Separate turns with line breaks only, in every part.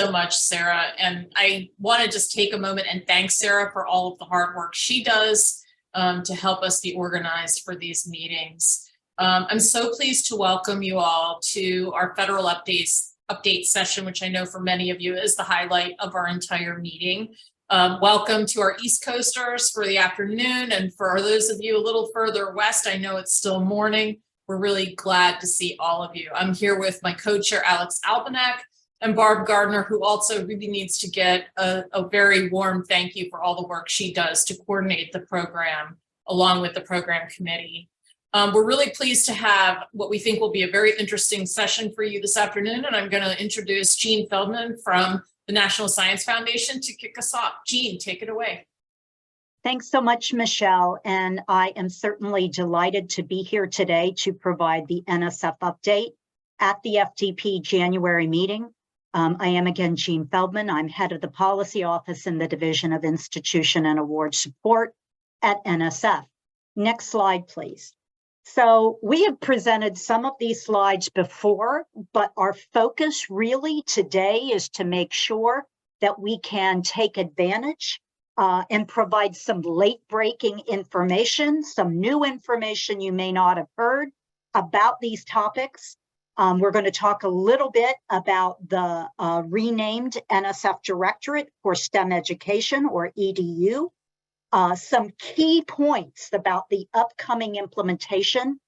So much, Sarah. And I want to just take a moment and thank Sarah for all of the hard work she does to help us be organized for these meetings. I'm so pleased to welcome you all to our federal update session, which I know for many of you is the highlight of our entire meeting. Welcome to our East Coasters for the afternoon, and for those of you a little further west, I know it's still morning. We're really glad to see all of you. I'm here with my co-chair, Alex Albanak, and Barb Gardner, who also really needs to get a very warm thank you for all the work she does to coordinate the program along with the program committee. We're really pleased to have what we think will be a very interesting session for you this afternoon, and I'm going to introduce Jean Feldman from the National Science Foundation to kick us off. Jean, take it away.
Thanks so much, Michelle, and I am certainly delighted to be here today to provide the NSF update at the FDP January meeting. I am again Jean Feldman. I'm head of the policy office in the Division of Institution and Award Support at NSF. Next slide, please. So we have presented some of these slides before, but our focus really today is to make sure that we can take advantage and provide some late-breaking information, some new information you may not have heard about these topics. We're going to talk a little bit about the renamed NSF Directorate for STEM Education, or EDU, some key points about the upcoming implementation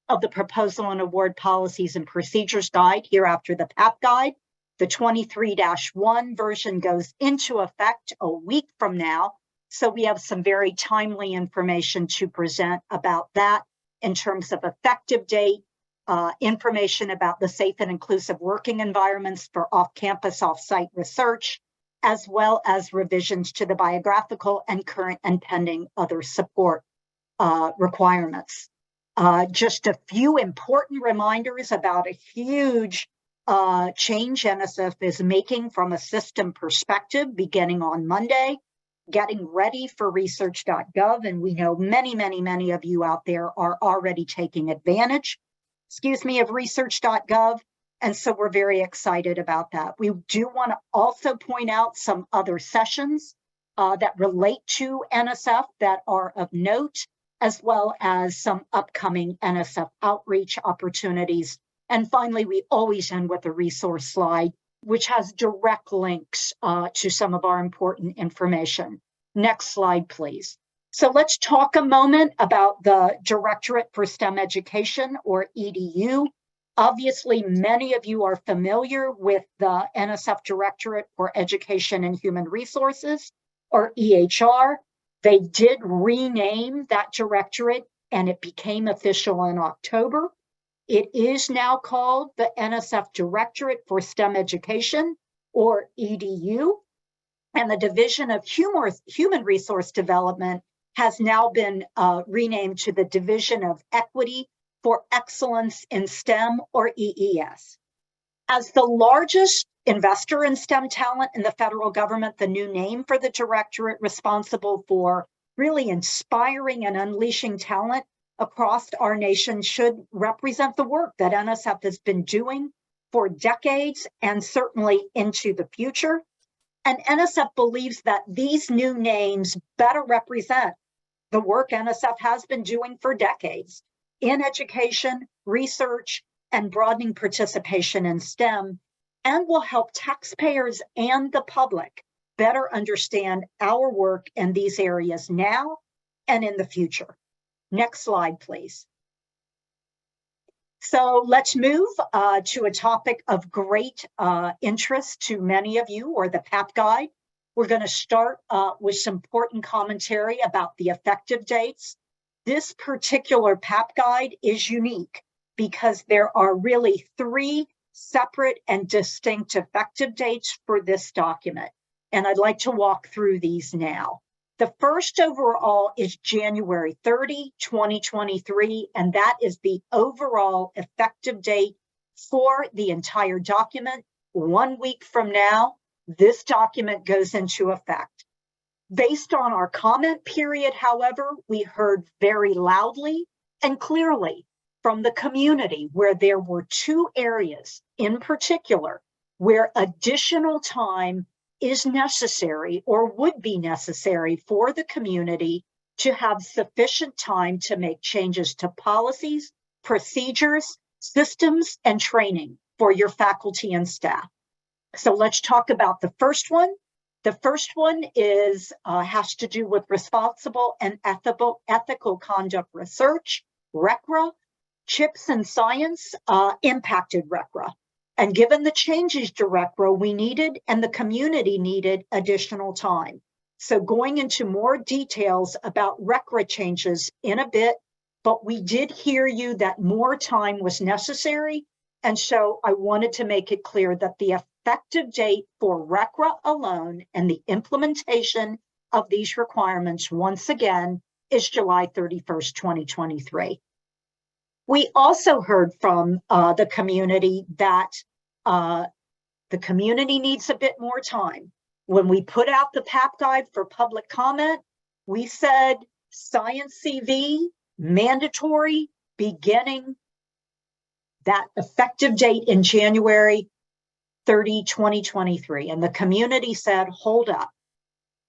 of the Proposal and Award Policies and Procedures Guide here after the PAP Guide. The 23-1 version goes into effect a week from now, so we have some very timely information to present about that in terms of effective date, information about the safe and inclusive working environments for off-campus, off-site research, as well as revisions to the biographical and current and pending other support requirements. Just a few important reminders about a huge change NSF is making from a system perspective beginning on Monday, getting ready for research.gov, and we know many of you out there are already taking advantage of research.gov. And so we're very excited about that. We do want to also point out some other sessions that relate to NSF that are of note, as well as some upcoming NSF outreach opportunities. And finally, we always end with a resource slide, which has direct links to some of our important information. Next slide, please. So let's talk a moment about the Directorate for STEM Education, or EDU. Obviously, many of you are familiar with the NSF Directorate for Education and Human Resources, or EHR. They did rename that directorate, and it became official in October. It is now called the NSF Directorate for STEM Education, or EDU, and the Division of Human Resource Development has now been renamed to the Division of Equity for Excellence in STEM, or EES. As the largest investor in STEM talent in the federal government, the new name for the directorate responsible for really inspiring and unleashing talent across our nation should represent the work that NSF has been doing for decades and certainly into the future. And NSF believes that these new names better represent the work NSF has been doing for decades in education, research, and broadening participation in STEM, and will help taxpayers and the public better understand our work in these areas now and in the future. Next slide, please. So let's move to a topic of great interest to many of you, or the PAP Guide. We're going to start with some important commentary about the effective dates. This particular PAP Guide is unique because there are really 3 separate and distinct effective dates for this document. And I'd like to walk through these now. The first overall is January 30, 2023, and that is the overall effective date for the entire document. 1 week from now, this document goes into effect. Based on our comment period, however, we heard very loudly and clearly from the community where there were 2 areas in particular where additional time is necessary or would be necessary for the community to have sufficient time to make changes to policies, procedures, systems, and training for your faculty and staff. So let's talk about the first one. The first one is has to do with responsible and ethical conduct research, RECRA. CHIPS and Science impacted RECRA. And given the changes to RECRA, we needed and the community needed additional time. So going into more details about RECRA changes in a bit, but we did hear you that more time was necessary. And so I wanted to make it clear that the effective date for RECRA alone and the implementation of these requirements, once again, is July 31st, 2023. We also heard from the community that the community needs a bit more time. When we put out the PAP guide for public comment, we said Science CV mandatory beginning that effective date in January 30, 2023. And the community said, hold up,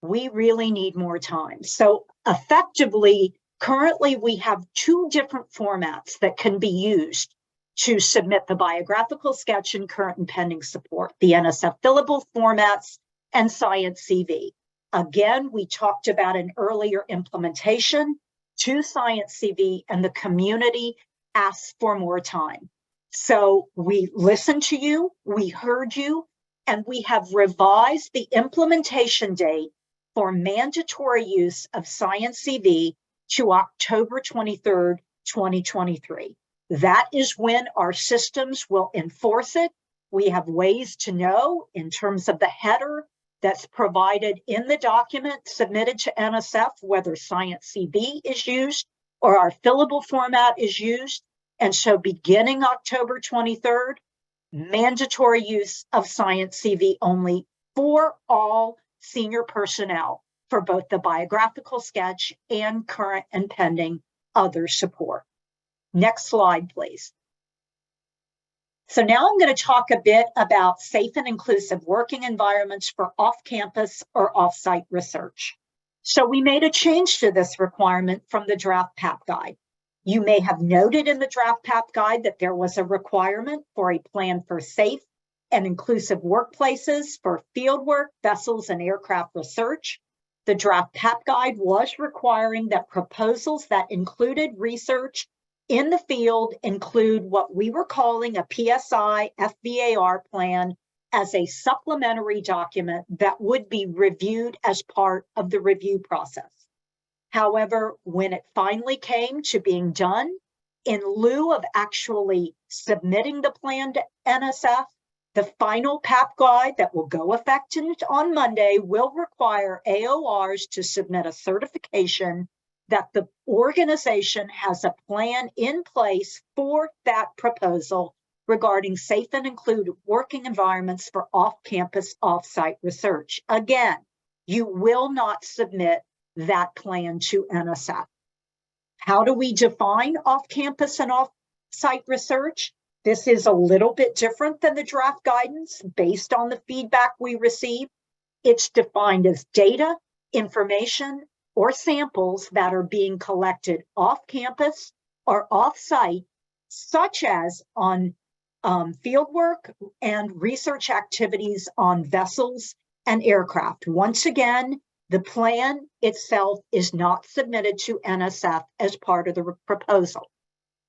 we really need more time. So effectively, currently, we have two different formats that can be used to submit the biographical sketch and current and pending support, the NSF fillable formats and Science CV. Again, we talked about an earlier implementation to Science CV, and the community asked for more time. So we listened to you, we heard you, and we have revised the implementation date for mandatory use of Science CV to October 23rd, 2023. That is when our systems will enforce it. We have ways to know in terms of the header that's provided in the document submitted to NSF, whether Science CV is used or our fillable format is used. And so beginning October 23rd, mandatory use of Science CV only for all senior personnel for both the biographical sketch and current and pending other support. Next slide, please. So now I'm going to talk a bit about safe and inclusive working environments for off-campus or off-site research. So we made a change to this requirement from the draft PAP guide. You may have noted in the draft PAP guide that there was a requirement for a plan for safe and inclusive workplaces for fieldwork, vessels, and aircraft research. The draft PAP guide was requiring that proposals that included research in the field include what we were calling a PSI FVAR plan as a supplementary document that would be reviewed as part of the review process. However, when it finally came to being done, in lieu of actually submitting the plan to NSF, the final PAP guide that will go effective on Monday will require AORs to submit a certification that the organization has a plan in place for that proposal regarding safe and inclusive working environments for off-campus, off-site research. Again, you will not submit that plan to NSF. How do we define off-campus and off-site research? This is a little bit different than the draft guidance based on the feedback we received. It's defined as data, information, or samples that are being collected off-campus or off-site, such as on fieldwork and research activities on vessels and aircraft. Once again, the plan itself is not submitted to NSF as part of the proposal.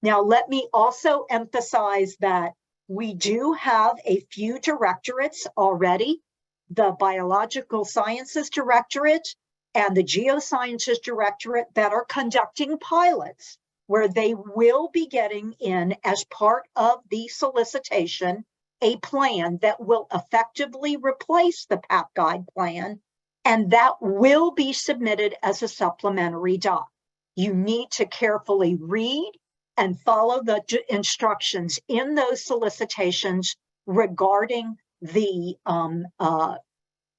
Now, let me also emphasize that we do have a few directorates already, the Biological Sciences Directorate and the Geosciences Directorate, that are conducting pilots where they will be getting in as part of the solicitation a plan that will effectively replace the PAP guide plan, and that will be submitted as a supplementary doc. You need to carefully read and follow the instructions in those solicitations regarding the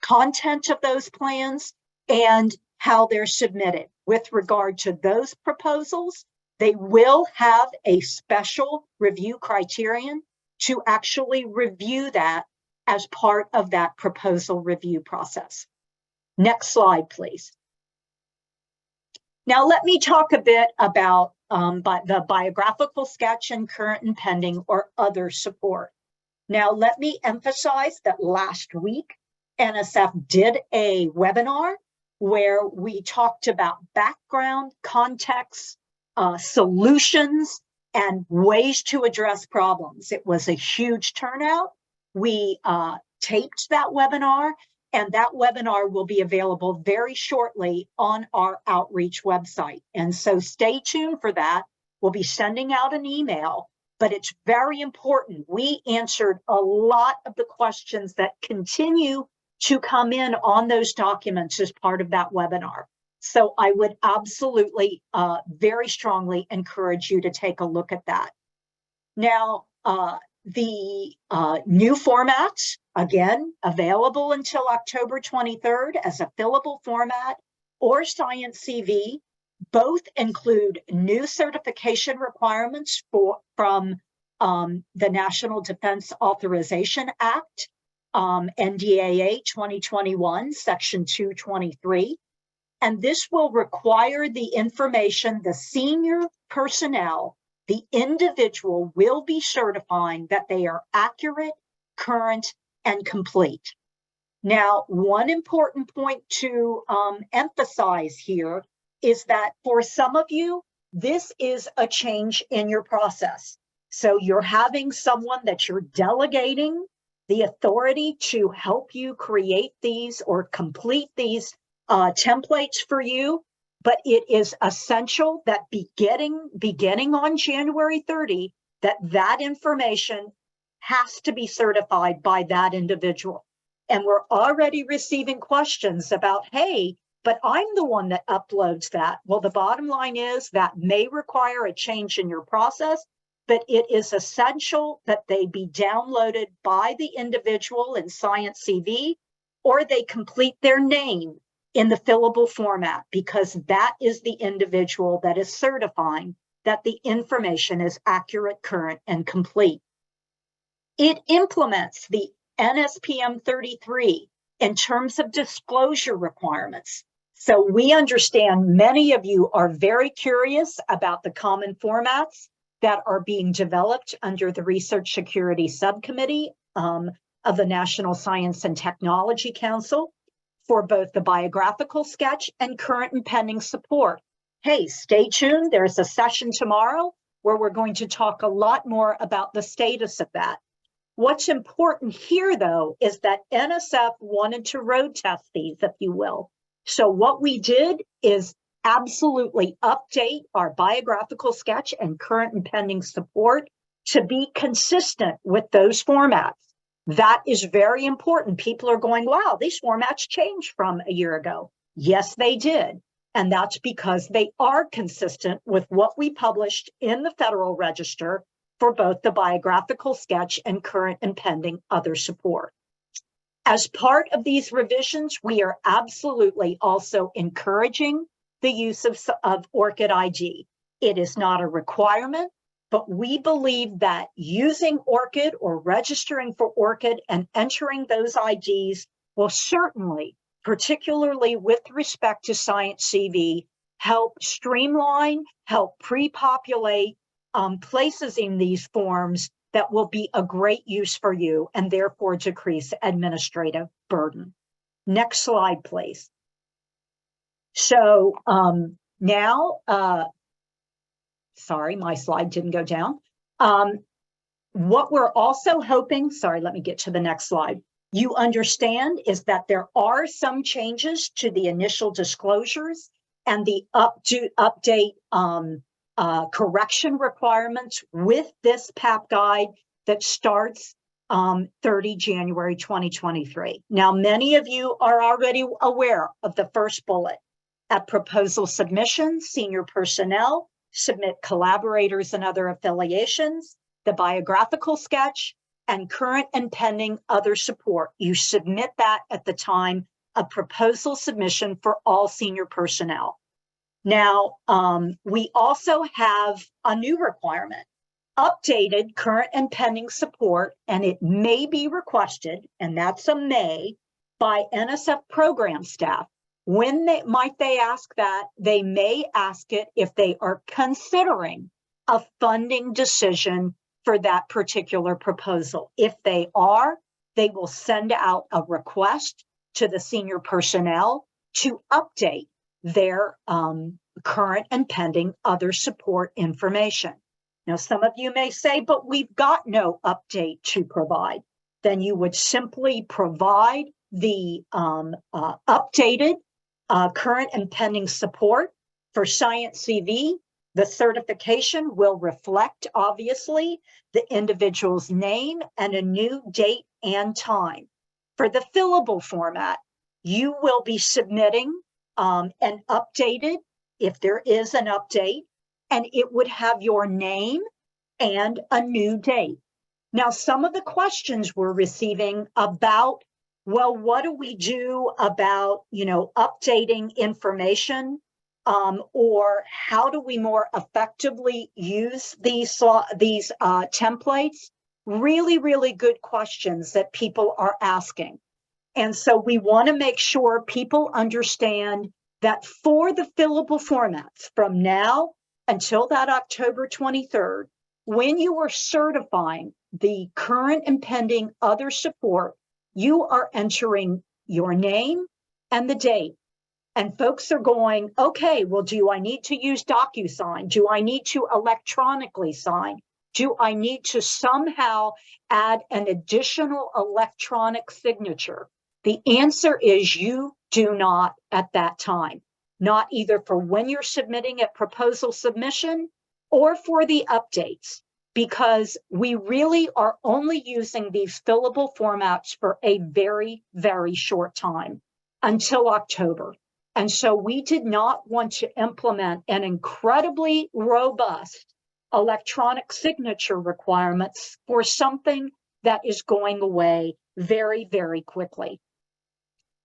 content of those plans and how they're submitted. With regard to those proposals, they will have a special review criterion to actually review that as part of that proposal review process. Next slide, please. Now, let me talk a bit about the biographical sketch and current and pending or other support. Now, let me emphasize that last week, NSF did a webinar where we talked about background, context, solutions, and ways to address problems. It was a huge turnout. We taped that webinar, and that webinar will be available very shortly on our outreach website. And so stay tuned for that. We'll be sending out an email, but it's very important. We answered a lot of the questions that continue to come in on those documents as part of that webinar. So I would absolutely very strongly encourage you to take a look at that. Now, the new formats, again, available until October 23rd as a fillable format or Science CV. Both include new certification requirements from the National Defense Authorization Act, NDAA 2021, Section 223. And this will require the information the senior personnel, the individual, will be certifying that they are accurate, current, and complete. Now, one important point to emphasize here is that for some of you, this is a change in your process. So you're having someone that you're delegating the authority to help you create these or complete these templates for you, but it is essential that beginning on January 30, that information has to be certified by that individual. And we're already receiving questions about, hey, but I'm the one that uploads that. Well, the bottom line is that may require a change in your process, but it is essential that they be downloaded by the individual in Science CV, or they complete their name in the fillable format, because that is the individual that is certifying that the information is accurate, current, and complete. It implements the NSPM 33 in terms of disclosure requirements. So we understand many of you are very curious about the common formats that are being developed under the Research Security Subcommittee of the National Science and Technology Council for both the biographical sketch and current and pending support. Hey, stay tuned. There's a session tomorrow where we're going to talk a lot more about the status of that. What's important here, though, is that NSF wanted to road test these, if you will. So what we did is absolutely update our biographical sketch and current and pending support to be consistent with those formats. That is very important. People are going, wow, these formats changed from a year ago. Yes, they did. And that's because they are consistent with what we published in the Federal Register for both the biographical sketch and current and pending other support. As part of these revisions, we are absolutely also encouraging the use of ORCID ID. It is not a requirement, but we believe that using ORCID or registering for ORCID and entering those IDs will certainly, particularly with respect to Science CV, help streamline, help pre-populate places in these forms that will be a great use for you and therefore decrease administrative burden. Next slide, please. So now, sorry, my slide didn't go down. What we're also hoping, sorry, let me get to the next slide. You understand is that there are some changes to the initial disclosures and the update correction requirements with this PAP guide that starts 30 January 2023. Now, many of you are already aware of the first bullet. At proposal submission, senior personnel submit collaborators and other affiliations, the biographical sketch, and current and pending other support. You submit that at the time of proposal submission for all senior personnel. Now, we also have a new requirement. updated current and pending support, and it may be requested, and that's a may, by NSF program staff. When might they ask that? They may ask it if they are considering a funding decision for that particular proposal. If they are, they will send out a request to the senior personnel to update their current and pending other support information. Now, some of you may say, but we've got no update to provide. Then you would simply provide the updated current and pending support for Science CV. The certification will reflect, obviously, the individual's name and a new date and time. For the fillable format, you will be submitting an updated, if there is an update, and it would have your name and a new date. Now, some of the questions we're receiving about, well, what do we do about, updating information, or how do we more effectively use these templates? Really, really good questions that people are asking. And so we want to make sure people understand that for the fillable formats from now until that October 23rd, when you are certifying the current and pending other support, you are entering your name and the date. And folks are going, okay, well, do I need to use DocuSign? Do I need to electronically sign? Do I need to somehow add an additional electronic signature? The answer is you do not at that time, not either for when you're submitting at proposal submission or for the updates, because we really are only using these fillable formats for a very, very short time until October. And so we did not want to implement an incredibly robust electronic signature requirements for something that is going away very, very quickly.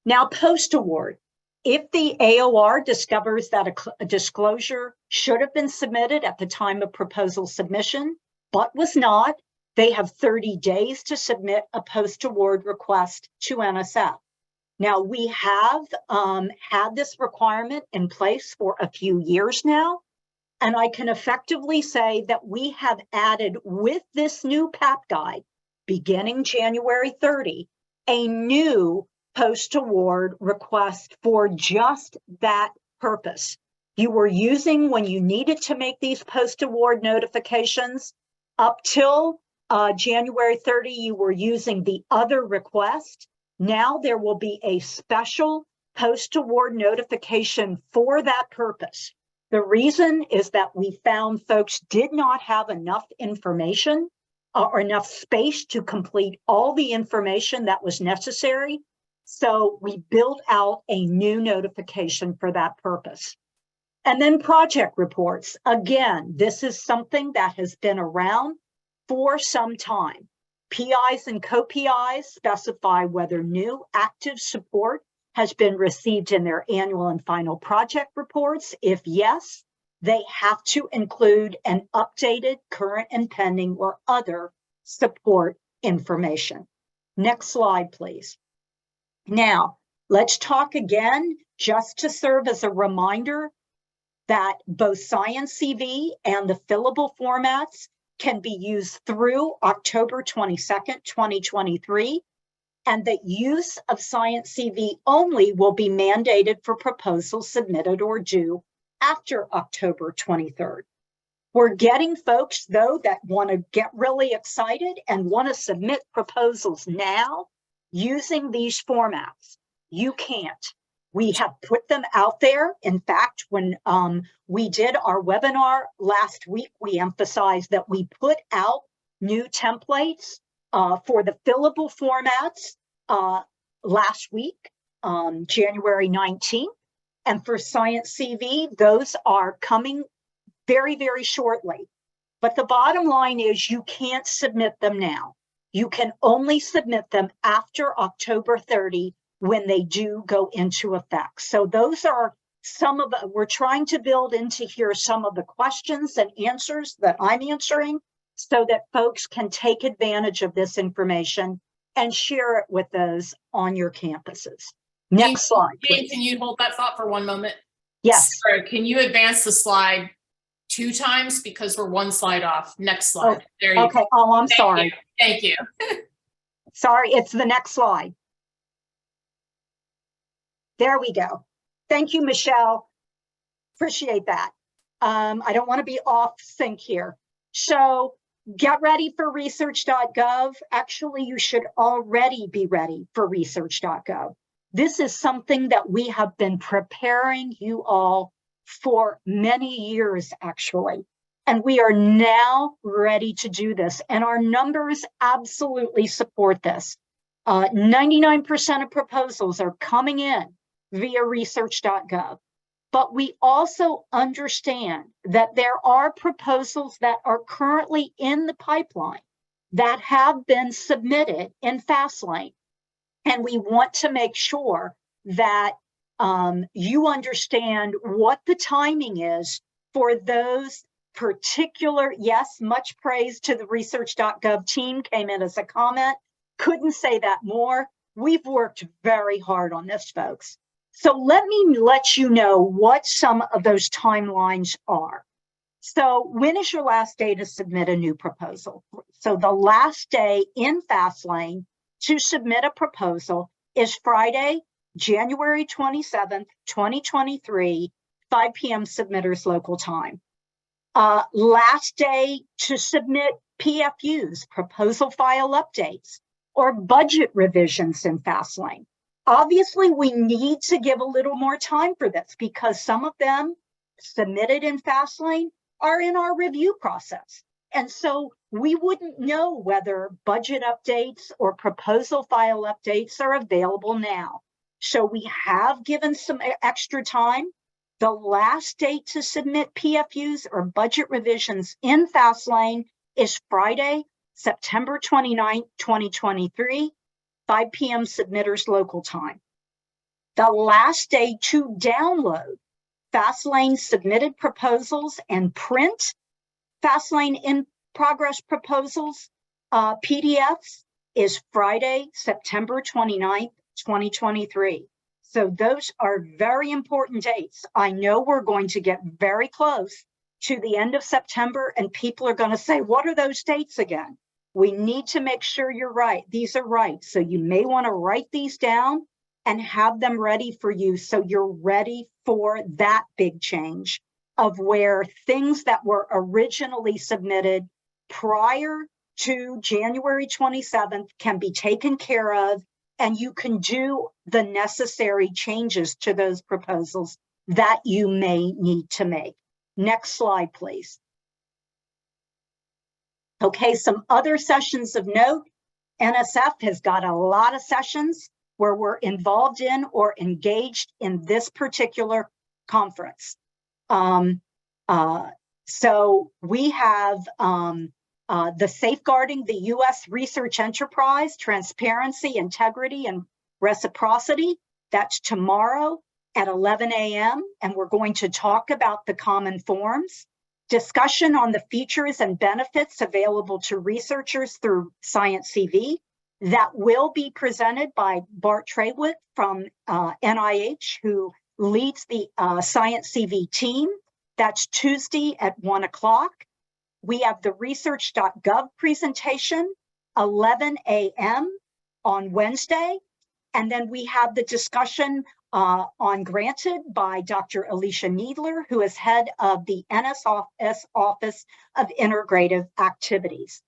Now, post-award, if the AOR discovers that a disclosure should have been submitted at the time of proposal submission, but was not, they have 30 days to submit a post-award request to NSF. Now, we have had this requirement in place for a few years now, and I can effectively say that we have added with this new PAP guide, beginning January 30, a new post-award request for just that purpose. You were using, when you needed to make these post-award notifications, up till January 30, you were using the other request. Now there will be a special post-award notification for that purpose. The reason is that we found folks did not have enough information or enough space to complete all the information that was necessary. So we built out a new notification for that purpose. And then project reports. Again, this is something that has been around for some time. PIs and co-PIs specify whether new active support has been received in their annual and final project reports. If yes, they have to include an updated current and pending or other support information. Next slide, please. Now, let's talk again, just to serve as a reminder that both Science CV and the fillable formats can be used through October 22nd, 2023, and that use of Science CV only will be mandated for proposals submitted or due after October 23rd. We're getting folks, though, that want to get really excited and want to submit proposals now using these formats. You can't. We have put them out there. In fact, when we did our webinar last week, we emphasized that we put out new templates for the fillable formats last week, January 19th. And for Science CV, those are coming very, very shortly. But the bottom line is you can't submit them now. You can only submit them after October 30 when they do go into effect. So those are some of the, we're trying to build into here some of the questions and answers that I'm answering so that folks can take advantage of this information and share it with those on your campuses. Next slide,
Jane,
please.
can you hold that thought for one moment?
Yes.
Sarah, can you advance the slide 2 times because we're 1 slide off? Next slide. There you
Okay.
go.
Oh, I'm
Thank
sorry.
you. Thank you.
Sorry, it's the next slide. There we go. Thank you, Michelle. Appreciate that. I don't want to be off sync here. So get ready for research.gov. Actually, you should already be ready for research.gov. This is something that we have been preparing you all for many years, actually. And we are now ready to do this. And our numbers absolutely support this. 99% of proposals are coming in via research.gov. But we also understand that there are proposals that are currently in the pipeline that have been submitted in FastLane. And we want to make sure that you understand what the timing is for those particular, yes, much praise to the research.gov team, came in as a comment. Couldn't say that more. We've worked very hard on this, folks. So let me let you know what some of those timelines are. So when is your last day to submit a new proposal? So the last day in FastLane to submit a proposal is Friday, January 27th, 2023, 5 p.m. submitters local time. Last day to submit PFUs, proposal file updates, or budget revisions in FastLane. Obviously, we need to give a little more time for this because some of them submitted in FastLane are in our review process. And so we wouldn't know whether budget updates or proposal file updates are available now. So we have given some extra time. The last date to submit PFUs or budget revisions in FastLane is Friday, September 29th, 2023. 5 p.m. submitters local time. The last day to download FastLane submitted proposals and print FastLane in progress proposals PDFs is Friday, September 29th, 2023. So those are very important dates. I know we're going to get very close to the end of September and people are going to say, what are those dates again? We need to make sure you're right. These are right. So you may want to write these down and have them ready for you so you're ready for that big change of where things that were originally submitted prior to January 27th can be taken care of and you can do the necessary changes to those proposals that you may need to make. Next slide, please. Okay, some other sessions of note. NSF has got a lot of sessions where we're involved in or engaged in this particular conference. So we have the Safeguarding the U.S. Research Enterprise, Transparency, Integrity, and Reciprocity. That's tomorrow at 11 a.m. And we're going to talk about the common forms. Discussion on the features and benefits available to researchers through Science CV. That will be presented by Bart Traywick from NIH, who leads the Science CV team. That's Tuesday at 1 o'clock. We have the research.gov presentation, 11 a.m. on Wednesday. And then we have the discussion on Granted by Dr. Alicia Needler, who is head of the NSF Office of Integrative Activities.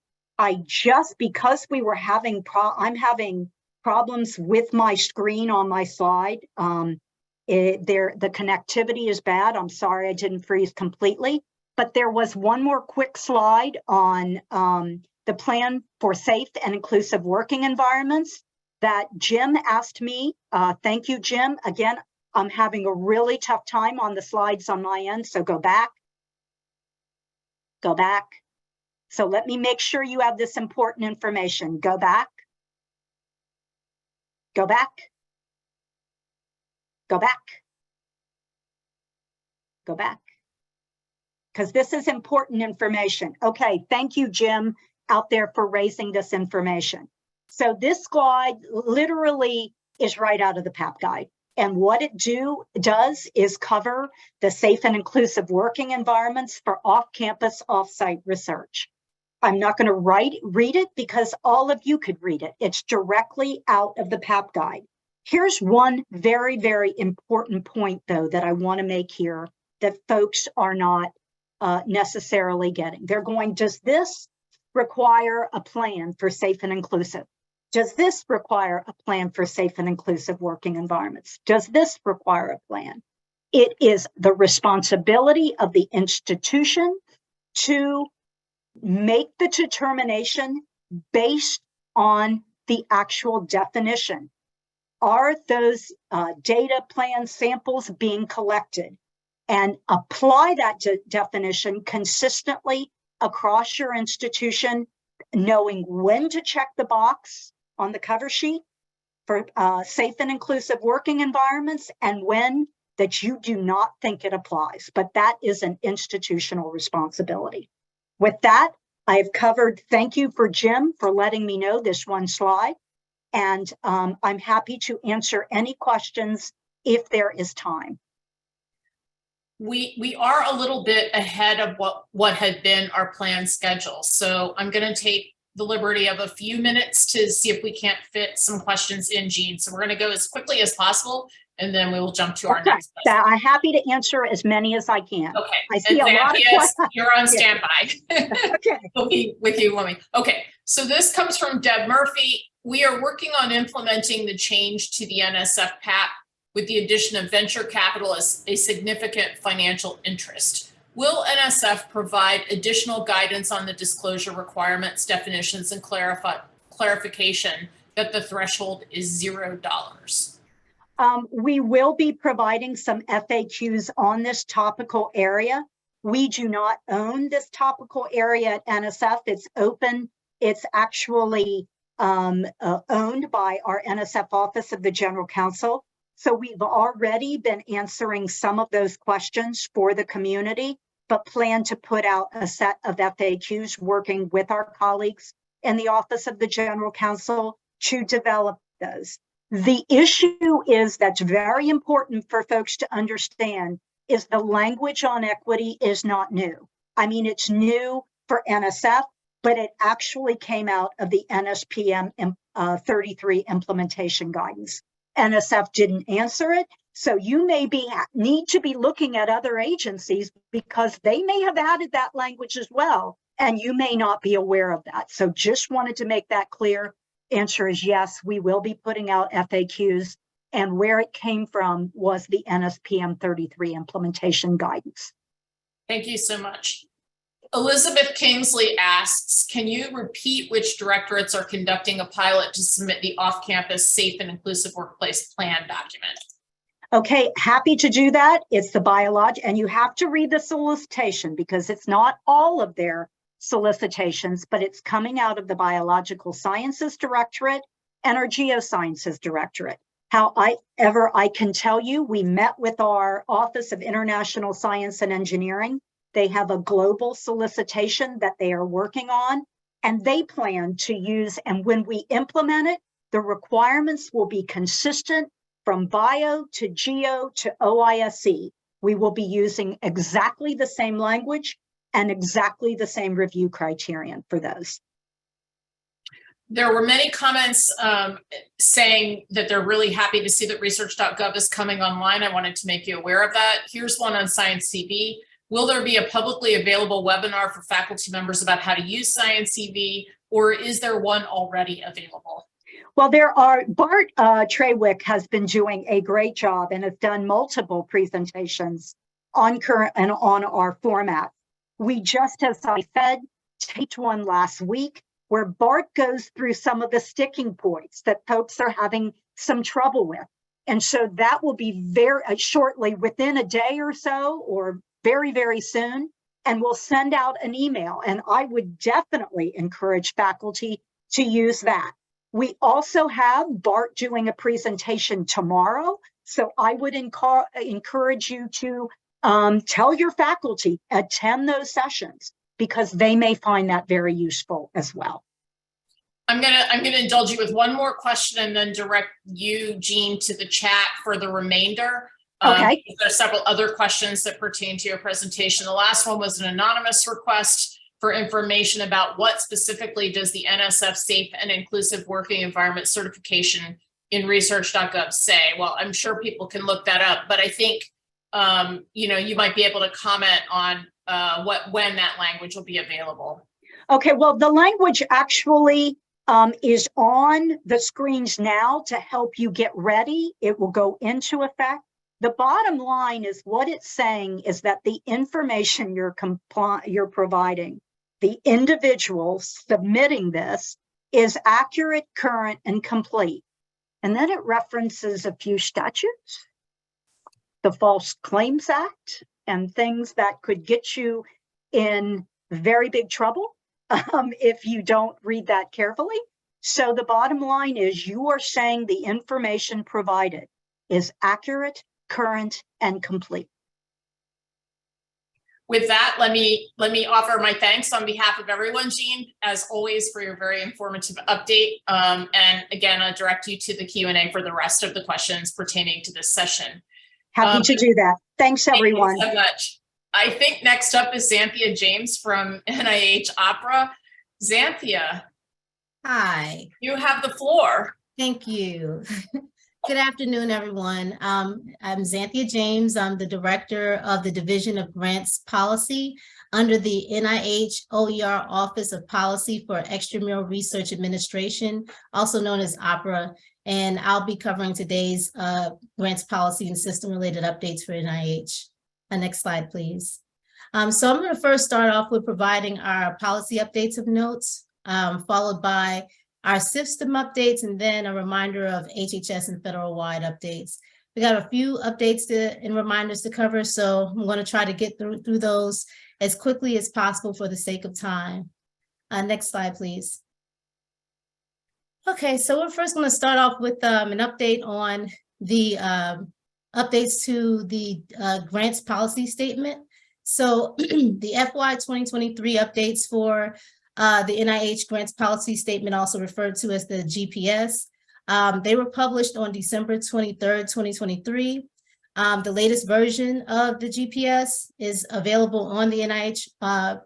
Because we were having, I'm having problems with my screen on my slide. The connectivity is bad. I'm sorry I didn't freeze completely, but there was one more quick slide on the plan for safe and inclusive working environments that Jim asked me. Thank you, Jim. Again, I'm having a really tough time on the slides on my end, so go back. Go back. So let me make sure you have this important information. Go back. Go back. Go back. Go back. because this is important information. Okay, thank you, Jim, out there for raising this information. So this slide literally is right out of the PAP guide. And what it does is cover the safe and inclusive working environments for off-campus, off-site research. I'm not going to read it because all of you could read it. It's directly out of the PAP guide. Here's one very, very important point, though, that I want to make here that folks are not necessarily getting. They're going, does this require a plan for safe and inclusive? Does this require a plan for safe and inclusive working environments? Does this require a plan? It is the responsibility of the institution to make the determination based on the actual definition. Are those data plan samples being collected? And apply that definition consistently across your institution, knowing when to check the box on the cover sheet for safe and inclusive working environments and when that you do not think it applies. But that is an institutional responsibility. With that, I have covered. Thank you for Jim for letting me know this one slide. And I'm happy to answer any questions if there is time.
We are a little bit ahead of what had been our planned schedule. So I'm going to take the liberty of a few minutes to see if we can't fit some questions in, Jean. So we're going to go as quickly as possible, and then we will jump to our next question.
I'm happy to answer as many as I can.
Okay.
I see a lot of questions.
You're on standby.
Okay.
We'll be with you, Lemmy. Okay. So this comes from Deb Murphy. We are working on implementing the change to the NSF PAP with the addition of venture capital as a significant financial interest. Will NSF provide additional guidance on the disclosure requirements, definitions, and clarification that the threshold is $0?
We will be providing some FAQs on this topical area. We do not own this topical area at NSF. It's open. It's actually owned by our NSF Office of the General Counsel. So we've already been answering some of those questions for the community, but plan to put out a set of FAQs working with our colleagues in the Office of the General Counsel to develop those. The issue is that's very important for folks to understand is the language on equity is not new. I mean, it's new for NSF, but it actually came out of the NSPM 33 implementation guidance. NSF didn't answer it. So you may need to be looking at other agencies because they may have added that language as well, and you may not be aware of that. So just wanted to make that clear. Answer is yes, we will be putting out FAQs, and where it came from was the NSPM 33 implementation guidance.
Thank you so much. Elizabeth Kingsley asks, can you repeat which directorates are conducting a pilot to submit the off-campus safe and inclusive workplace plan document?
Okay, happy to do that. It's the biologic, and you have to read the solicitation because it's not all of their solicitations, but it's coming out of the Biological Sciences Directorate and our Geosciences Directorate. However, I can tell you, we met with our Office of International Science and Engineering. They have a global solicitation that they are working on, and they plan to use, and when we implement it, the requirements will be consistent from bio to geo to OISE. We will be using exactly the same language and exactly the same review criterion for those.
There were many comments saying that they're really happy to see that research.gov is coming online. I wanted to make you aware of that. Here's one on ScienceCV. Will there be a publicly available webinar for faculty members about how to use ScienceCV, or is there one already available?
Well, there are. Bart Trawick has been doing a great job and has done multiple presentations on current and on our format. We just, as I said, taped one last week where Bart goes through some of the sticking points that folks are having some trouble with. And so that will be very shortly, within a day or so, or very, very soon, and we'll send out an email. And I would definitely encourage faculty to use that. We also have Bart doing a presentation tomorrow. So I would encourage you to tell your faculty, attend those sessions, because they may find that very useful as well.
I'm gonna indulge you with one more question and then direct you, Jean, to the chat for the remainder.
Okay.
There are several other questions that pertain to your presentation. The last one was an anonymous request for information about what specifically does the NSF Safe and Inclusive Working Environment Certification in research.gov say? Well, I'm sure people can look that up, but I think you might be able to comment on when that language will be available.
Okay, well, the language actually is on the screens now to help you get ready. It will go into effect. The bottom line is what it's saying is that the information you're providing, the individual submitting this, is accurate, current, and complete. And then it references a few statutes, the False Claims Act, and things that could get you in very big trouble if you don't read that carefully. So the bottom line is you are saying the information provided is accurate, current, and complete.
With that, let me offer my thanks on behalf of everyone, Jean, as always, for your very informative update. And again, I'll direct you to the Q&A for the rest of the questions pertaining to this session.
Happy to do that. Thanks, everyone.
Thank you so much. I think next up is Xanthia James from NIH Opera. Xanthia.
Hi.
You have the floor.
Thank you. Good afternoon, everyone. I'm Xanthia James. I'm the director of the Division of Grants Policy under the NIH OER Office of Policy for Extramural Research Administration, also known as OPERA. And I'll be covering today's grants policy and system-related updates for NIH. Next slide, please. So I'm going to first start off with providing our policy updates of notes, followed by our system updates, and then a reminder of HHS and federal-wide updates. We got a few updates and reminders to cover, so I'm going to try to get through those as quickly as possible for the sake of time. Next slide, please. Okay, so we're first going to start off with an update on the updates to the grants policy statement. So the FY 2023 updates for the NIH grants policy statement, also referred to as the GPS. They were published on December 23rd, 2023. The latest version of the GPS is available on the NIH.gov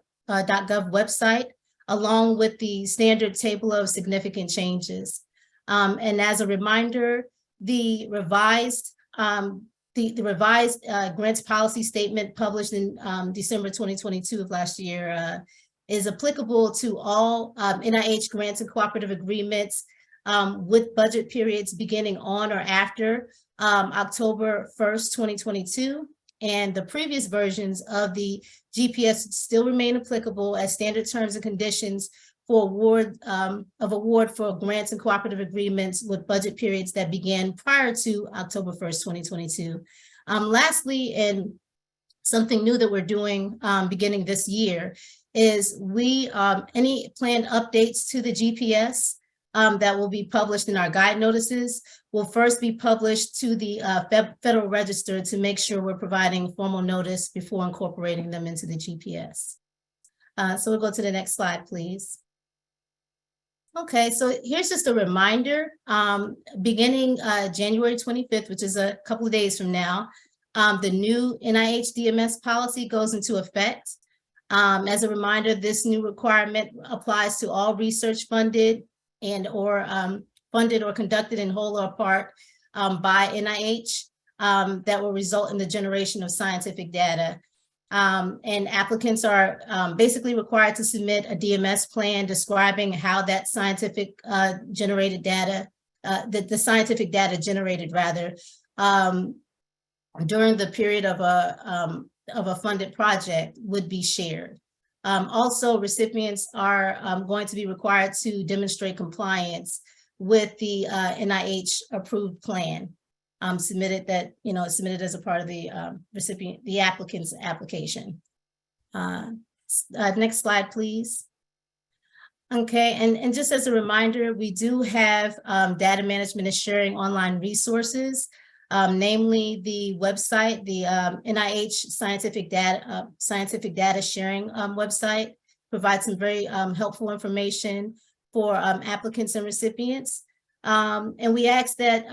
website, along with the standard table of significant changes. And as a reminder, the revised grants policy statement published in December 2022 of last year is applicable to all NIH grants and cooperative agreements with budget periods beginning on or after October 1st, 2022. And the previous versions of the GPS still remain applicable as standard terms and conditions for award for grants and cooperative agreements with budget periods that began prior to October 1st, 2022. Lastly, and something new that we're doing beginning this year is any planned updates to the GPS that will be published in our guide notices will first be published to the Federal Register to make sure we're providing formal notice before incorporating them into the GPS. So we'll go to the next slide, please. Okay, so here's just a reminder. Beginning January 25th, which is a couple of days from now, the new NIH DMS policy goes into effect. As a reminder, this new requirement applies to all research funded or conducted in whole or part by NIH that will result in the generation of scientific data. And applicants are basically required to submit a DMS plan describing how that scientific generated data, the scientific data generated rather, during the period of a funded project would be shared. Also, recipients are going to be required to demonstrate compliance with the NIH approved plan submitted as a part of the the applicant's application. Next slide, please. Okay, and just as a reminder, we do have data management and sharing online resources namely the website, the NIH scientific data sharing website, provides some very helpful information for applicants and recipients. And we ask that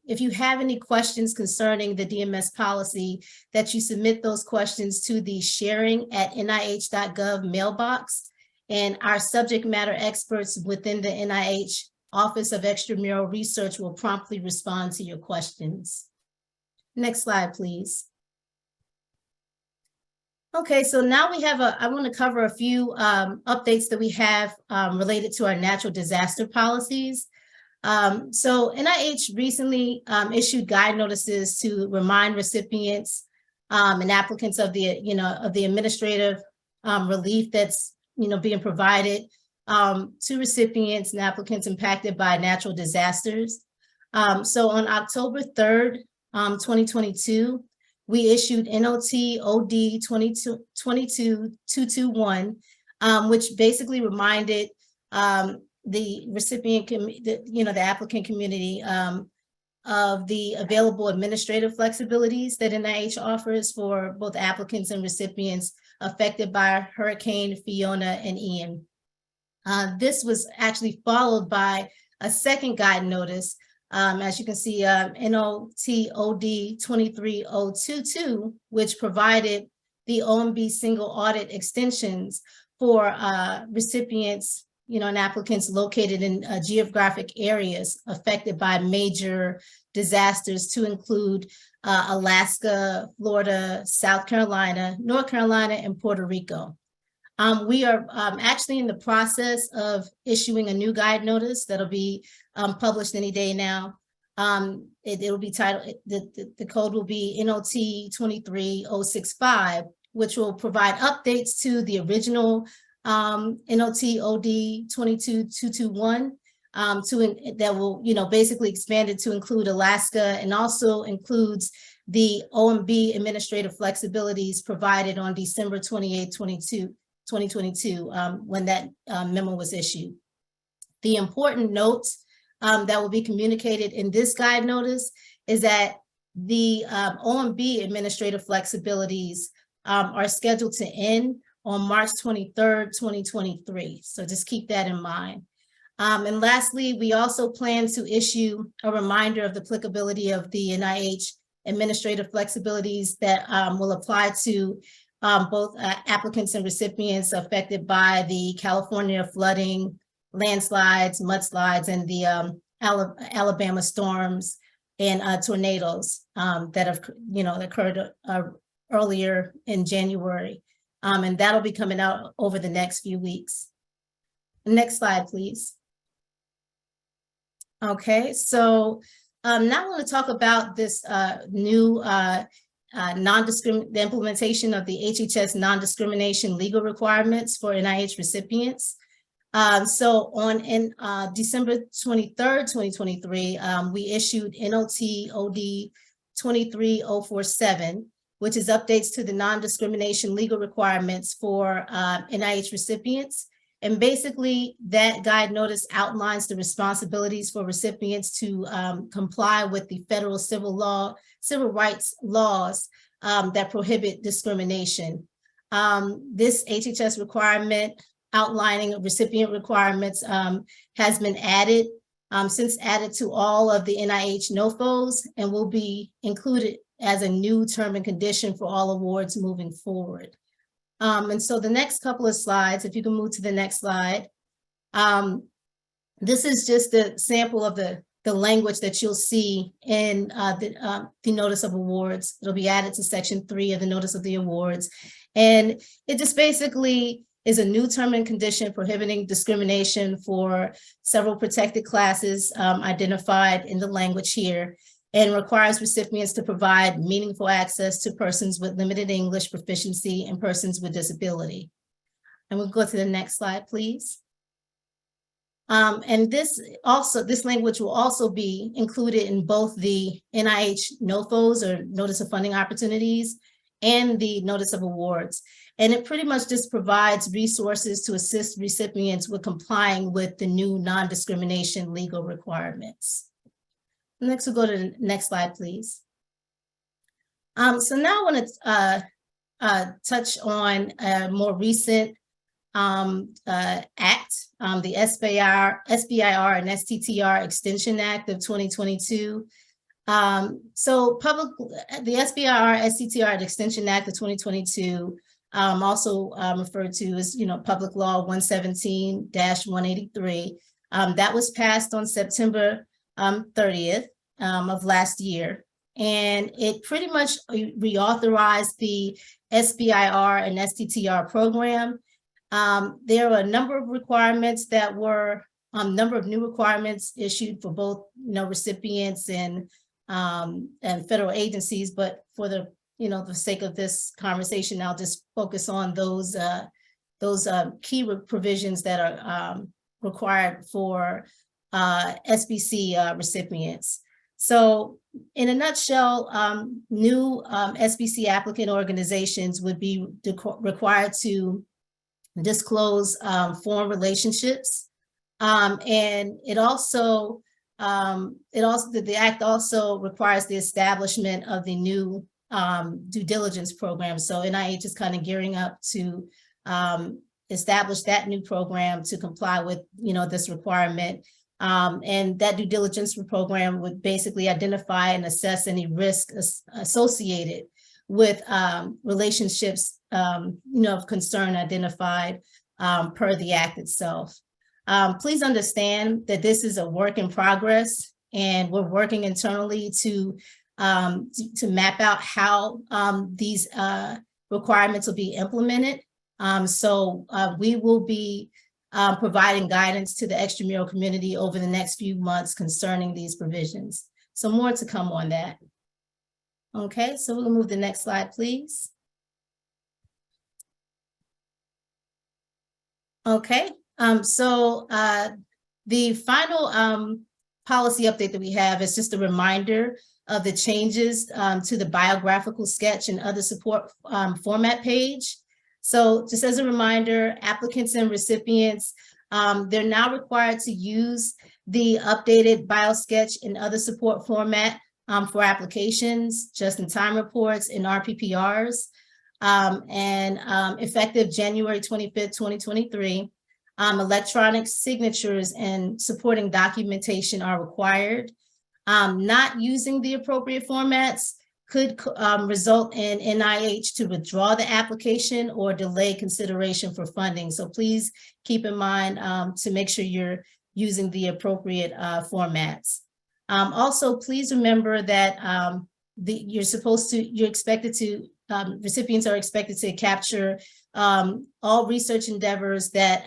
if you have any questions concerning the DMS policy, that you submit those questions to the sharing@nih.gov mailbox, and our subject matter experts within the NIH Office of Extramural Research will promptly respond to your questions. Next slide, please. Okay, so now we have I want to cover a few updates that we have related to our natural disaster policies. So NIH recently issued guide notices to remind recipients and applicants of the, of the administrative relief that's, being provided to recipients and applicants impacted by natural disasters. So on October 3rd, 2022, we issued NOT OD 22-221, which basically reminded the recipient, the applicant community of the available administrative flexibilities that NIH offers for both applicants and recipients affected by Hurricane Fiona and Ian. This was actually followed by a second guide notice, as you can see, NOT OD 23022, which provided the OMB single audit extensions for recipients, and applicants located in geographic areas affected by major disasters, to include Alaska, Florida, South Carolina, North Carolina, and Puerto Rico. We are actually in the process of issuing a new guide notice that'll be published any day now. It'll be titled, the code will be NOT 23065, which will provide updates to the original NOT OD 22221 that will, basically expand it to include Alaska, and also includes the OMB administrative flexibilities provided on December 28, 2022, when that memo was issued. The important notes that will be communicated in this guide notice is that the OMB administrative flexibilities are scheduled to end on March 23rd, 2023. So just keep that in mind. And lastly, we also plan to issue a reminder of the applicability of the NIH administrative flexibilities that will apply to both applicants and recipients affected by the California flooding, landslides, mudslides, and the Alabama storms and tornadoes that have, occurred earlier in January. And that'll be coming out over the next few weeks. Next slide, please. Okay, so now I want to talk about this new the implementation of the HHS non-discrimination legal requirements for NIH recipients. So on December 23rd, 2023, we issued NOT OD 23047, which is updates to the non-discrimination legal requirements for NIH recipients. And basically, that guide notice outlines the responsibilities for recipients to comply with the federal civil rights laws that prohibit discrimination. This HHS requirement outlining recipient requirements has been added, since added to all of the NIH NOFOs, and will be included as a new term and condition for all awards moving forward. And so the next couple of slides, if you can move to the next slide, this is just a sample of the language that you'll see in the notice of awards. It'll be added to section 3 of the notice of the awards. And it just basically is a new term and condition prohibiting discrimination for several protected classes identified in the language here, and requires recipients to provide meaningful access to persons with limited English proficiency and persons with disability. And we'll go to the next slide, please. And this language will also be included in both the NIH NOFOs, or Notice of Funding Opportunities, and the Notice of Awards. And it pretty much just provides resources to assist recipients with complying with the new non-discrimination legal requirements. Next, we'll go to the next slide, please. So now I want to touch on a more recent act, the SBIR and STTR Extension Act of 2022. So the SBIR STTR Extension Act of 2022, also referred to as, Public Law 117-183, that was passed on September 30th of last year. And it pretty much reauthorized the SBIR and STTR program. There were a number of requirements that were, number of new requirements issued for both, recipients and federal agencies. But for the sake of this conversation, I'll just focus on those key provisions that are required for SBC recipients. So in a nutshell, new SBC applicant organizations would be required to disclose foreign relationships. And the act also requires the establishment of the new due diligence program. So NIH is kind of gearing up to establish that new program to comply with, this requirement. And that due diligence program would basically identify and assess any risk associated with relationships, of concern identified per the act itself. Please understand that this is a work in progress, and we're working internally to map out how these requirements will be implemented. So we will be providing guidance to the extramural community over the next few months concerning these provisions. So more to come on that. Okay, so we'll move to the next slide, please. Okay, so the final policy update that we have is just a reminder of the changes to the biographical sketch and other support format page. So just as a reminder, applicants and recipients, they're now required to use the updated BioSketch and other support format for applications, just-in-time reports, and RPPRs. Effective January 25th, 2023, electronic signatures and supporting documentation are required. Not using the appropriate formats could result in NIH to withdraw the application or delay consideration for funding. So please keep in mind to make sure you're using the appropriate formats. Also, please remember that recipients are expected to capture all research endeavors that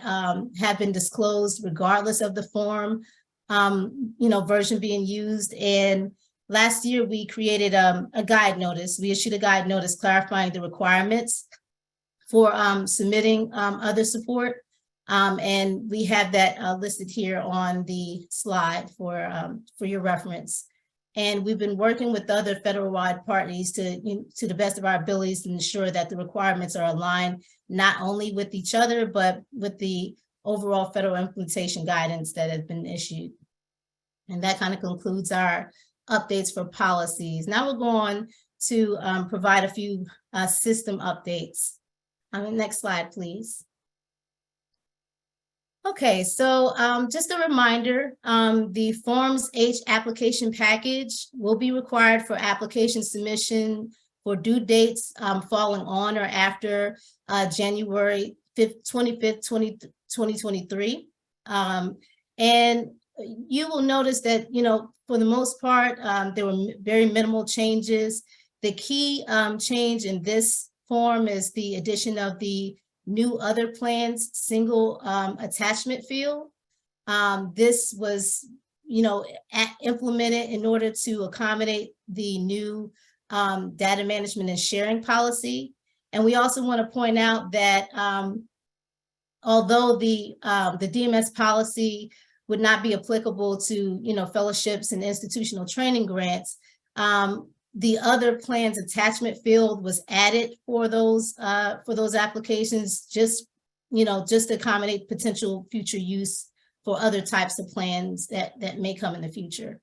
have been disclosed regardless of the form, version being used. And last year we created a guide notice. We issued a guide notice clarifying the requirements for submitting other support. And we have that listed here on the slide for your reference. And we've been working with other federal-wide parties to the best of our abilities to ensure that the requirements are aligned not only with each other, but with the overall federal implementation guidance that has been issued. And that kind of concludes our updates for policies. Now we'll go on to provide a few system updates. Next slide, please. Okay, so just a reminder, the Forms H application package will be required for application submission for due dates falling on or after January 25th, 2023. And you will notice that, for the most part, there were very minimal changes. The key change in this form is the addition of the new other plans single attachment field. This was, implemented in order to accommodate the new data management and sharing policy. And we also want to point out that although the DMS policy would not be applicable to, fellowships and institutional training grants, the other plans attachment field was added for those applications, just to accommodate potential future use for other types of plans that may come in the future.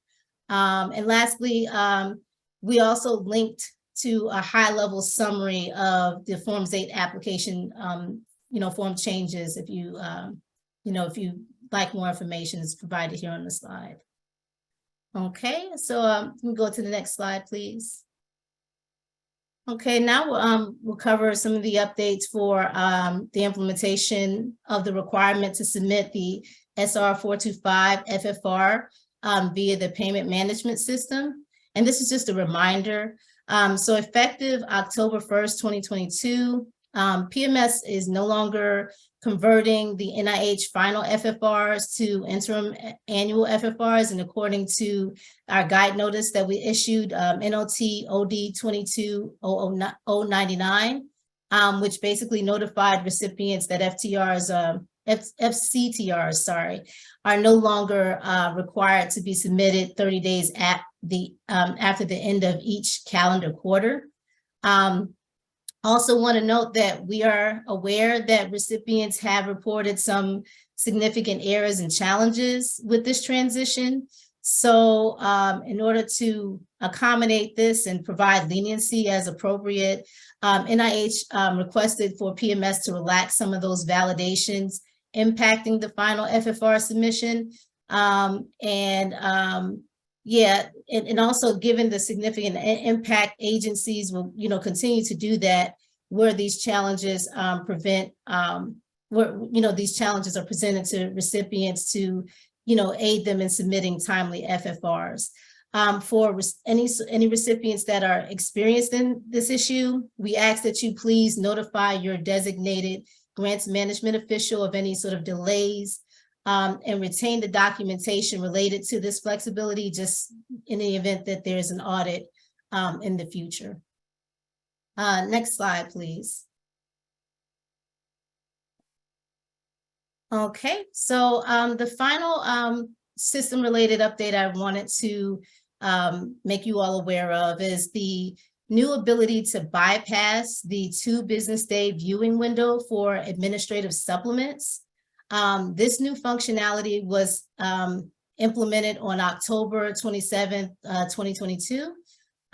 And lastly, we also linked to a high-level summary of the Forms 8 application, form changes. If you, if you like more information, is provided here on the slide. Okay, so we go to the next slide, please. Okay, now we'll cover some of the updates for the implementation of the requirement to submit the SR 425 FFR via the payment management system. And this is just a reminder. So effective October 1st, 2022, PMS is no longer converting the NIH final FFRs to interim annual FFRs, and according to our guide notice that we issued, NOT OD 220099, which basically notified recipients that FCTRs, are no longer required to be submitted 30 days after the end of each calendar quarter. Also want to note that we are aware that recipients have reported some significant errors and challenges with this transition. So in order to accommodate this and provide leniency as appropriate, NIH requested for PMS to relax some of those validations impacting the final FFR submission. And also given the significant impact, agencies will, continue to do that where these challenges these challenges are presented to recipients to, aid them in submitting timely FFRs. For any recipients that are experiencing this issue, we ask that you please notify your designated grants management official of any sort of delays, and retain the documentation related to this flexibility, just in the event that there's an audit in the future. Next slide, please. Okay, so the final system-related update I wanted to make you all aware of is the new ability to bypass the 2 business day viewing window for administrative supplements. This new functionality was implemented on October 27th, 2022.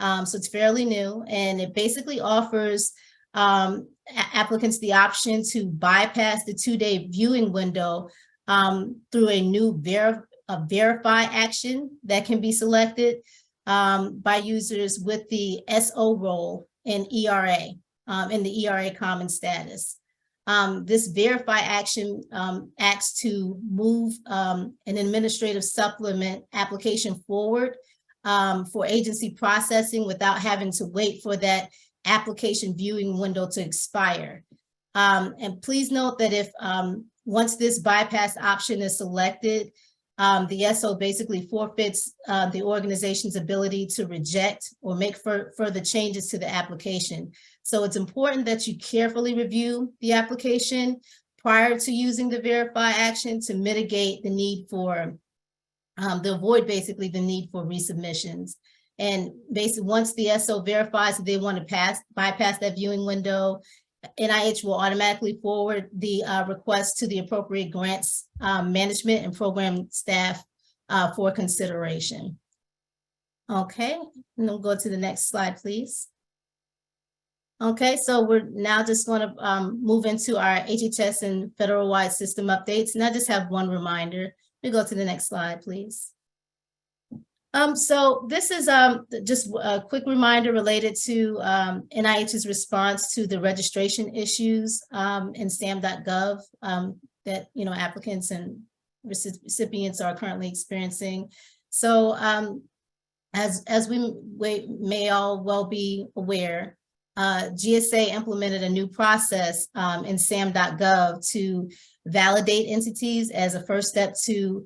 So it's fairly new, and it basically offers applicants the option to bypass the 2-day viewing window through a new verify action that can be selected by users with the SO role in ERA, in the ERA common status. This verify action acts to move an administrative supplement application forward for agency processing without having to wait for that application viewing window to expire. And please note that if once this bypass option is selected, the SO basically forfeits the organization's ability to reject or make further changes to the application. So it's important that you carefully review the application prior to using the verify action to mitigate the need for, to avoid basically the need for resubmissions. And basically once the SO verifies that they want to bypass that viewing window, NIH will automatically forward the request to the appropriate grants management and program staff for consideration. Okay, and we'll go to the next slide, please. Okay, so we're now just going to move into our HHS and federal-wide system updates. And I just have one reminder. We go to the next slide, please. So this is just a quick reminder related to NIH's response to the registration issues in SAM.gov that applicants and recipients are currently experiencing. So as we may all well be aware, GSA implemented a new process in SAM.gov to validate entities as a first step to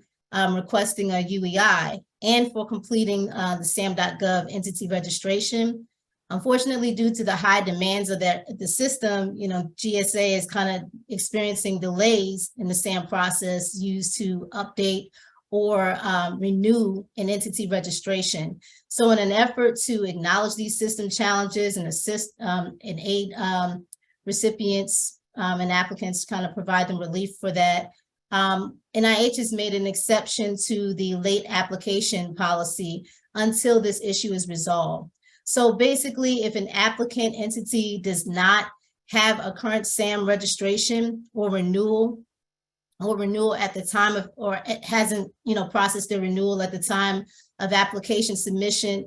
requesting a UEI and for completing the SAM.gov entity registration. Unfortunately, due to the high demands of the system, GSA is kind of experiencing delays in the SAM process used to update or renew an entity registration. So in an effort to acknowledge these system challenges and assist and aid recipients and applicants, kind of provide them relief for that, NIH has made an exception to the late application policy until this issue is resolved. So basically, if an applicant entity does not have a current SAM registration or renewal at the time of, or it hasn't, processed their renewal at the time of application submission,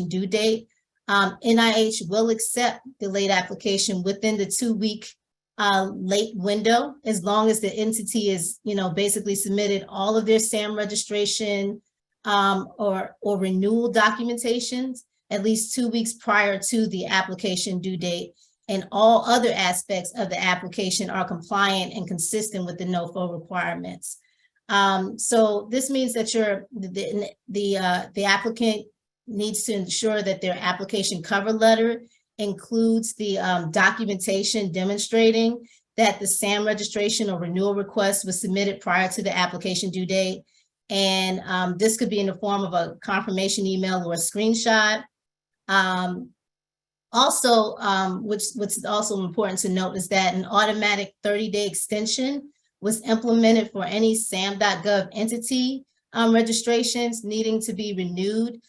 due date, NIH will accept the late application within the 2-week late window, as long as the entity is, basically submitted all of their SAM registration or renewal documentations at least 2 weeks prior to the application due date, and all other aspects of the application are compliant and consistent with the NOFO requirements. So this means that the applicant needs to ensure that their application cover letter includes the documentation demonstrating that the SAM registration or renewal request was submitted prior to the application due date. And this could be in the form of a confirmation email or a screenshot. Also, what's also important to note is that an automatic 30-day extension was implemented for any SAM.gov entity registrations needing to be renewed,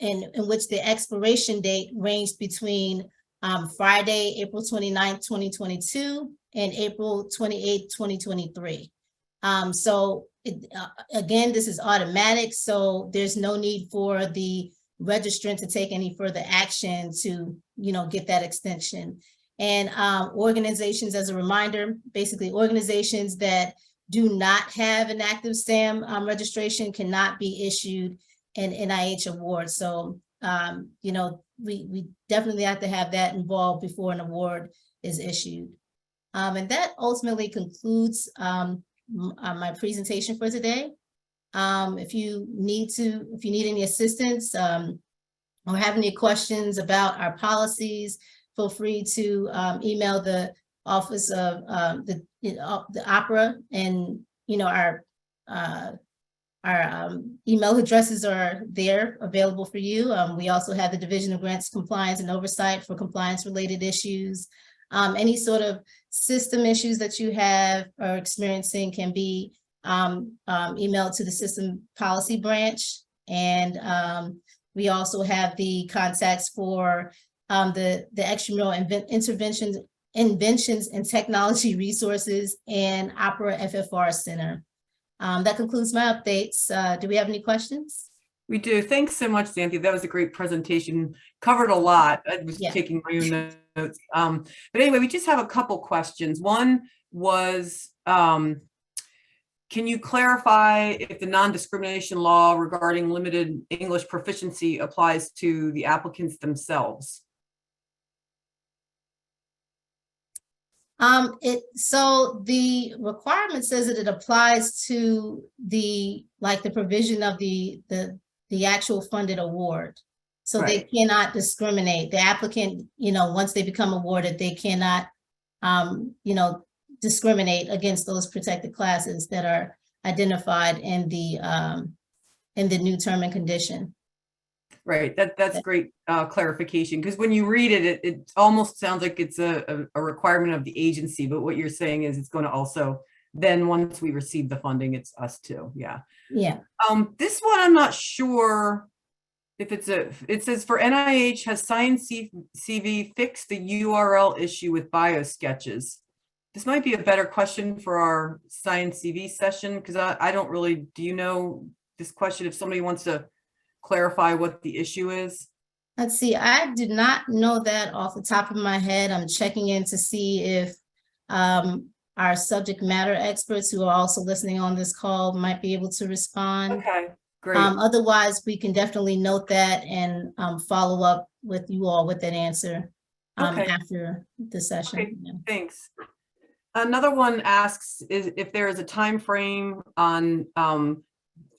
in which the expiration date ranged between Friday, April 29th, 2022 and April 28th, 2023. So again, this is automatic, so there's no need for the registrant to take any further action to, get that extension. And organizations, as a reminder, basically organizations that do not have an active SAM registration cannot be issued an NIH award. So, we definitely have to have that involved before an award is issued. And that ultimately concludes my presentation for today. If you need any assistance or have any questions about our policies, feel free to email the office of the Opera, and our email addresses are there available for you. We also have the Division of Grants Compliance and Oversight for compliance related issues. Any sort of system issues that you have or experiencing can be emailed to the System Policy Branch. And we also have the contacts for the extramural inventions and technology resources and Opera FFR Center. That concludes my updates. Do we have any questions?
We do. Thanks so much, Xanthi. That was a great presentation. Covered a lot. I was taking my own notes. But anyway, we just have a couple questions. One was, can you clarify if the non-discrimination law regarding limited English proficiency applies to the applicants themselves?
So the requirement says that it applies to the provision of the actual funded award. So They cannot discriminate. The applicant, once they become awarded, they cannot, discriminate against those protected classes that are identified in the new term and condition.
Right. That's great clarification, because when you read it, it almost sounds like it's a requirement of the agency, but what you're saying is it's going to also, then once we receive the funding, it's us too. Yeah.
Yeah.
This one, I'm not sure if it says for NIH, has Science CV fixed the URL issue with bio sketches? This might be a better question for our Science CV session, because I don't really, do you know this question if somebody wants to clarify what the issue is?
Let's see, I did not know that off the top of my head. I'm checking in to see if our subject matter experts who are also listening on this call might be able to respond.
Okay, great.
Otherwise, we can definitely note that and follow up with you all with that answer after the session.
Okay, thanks. Another one asks if there is a time frame on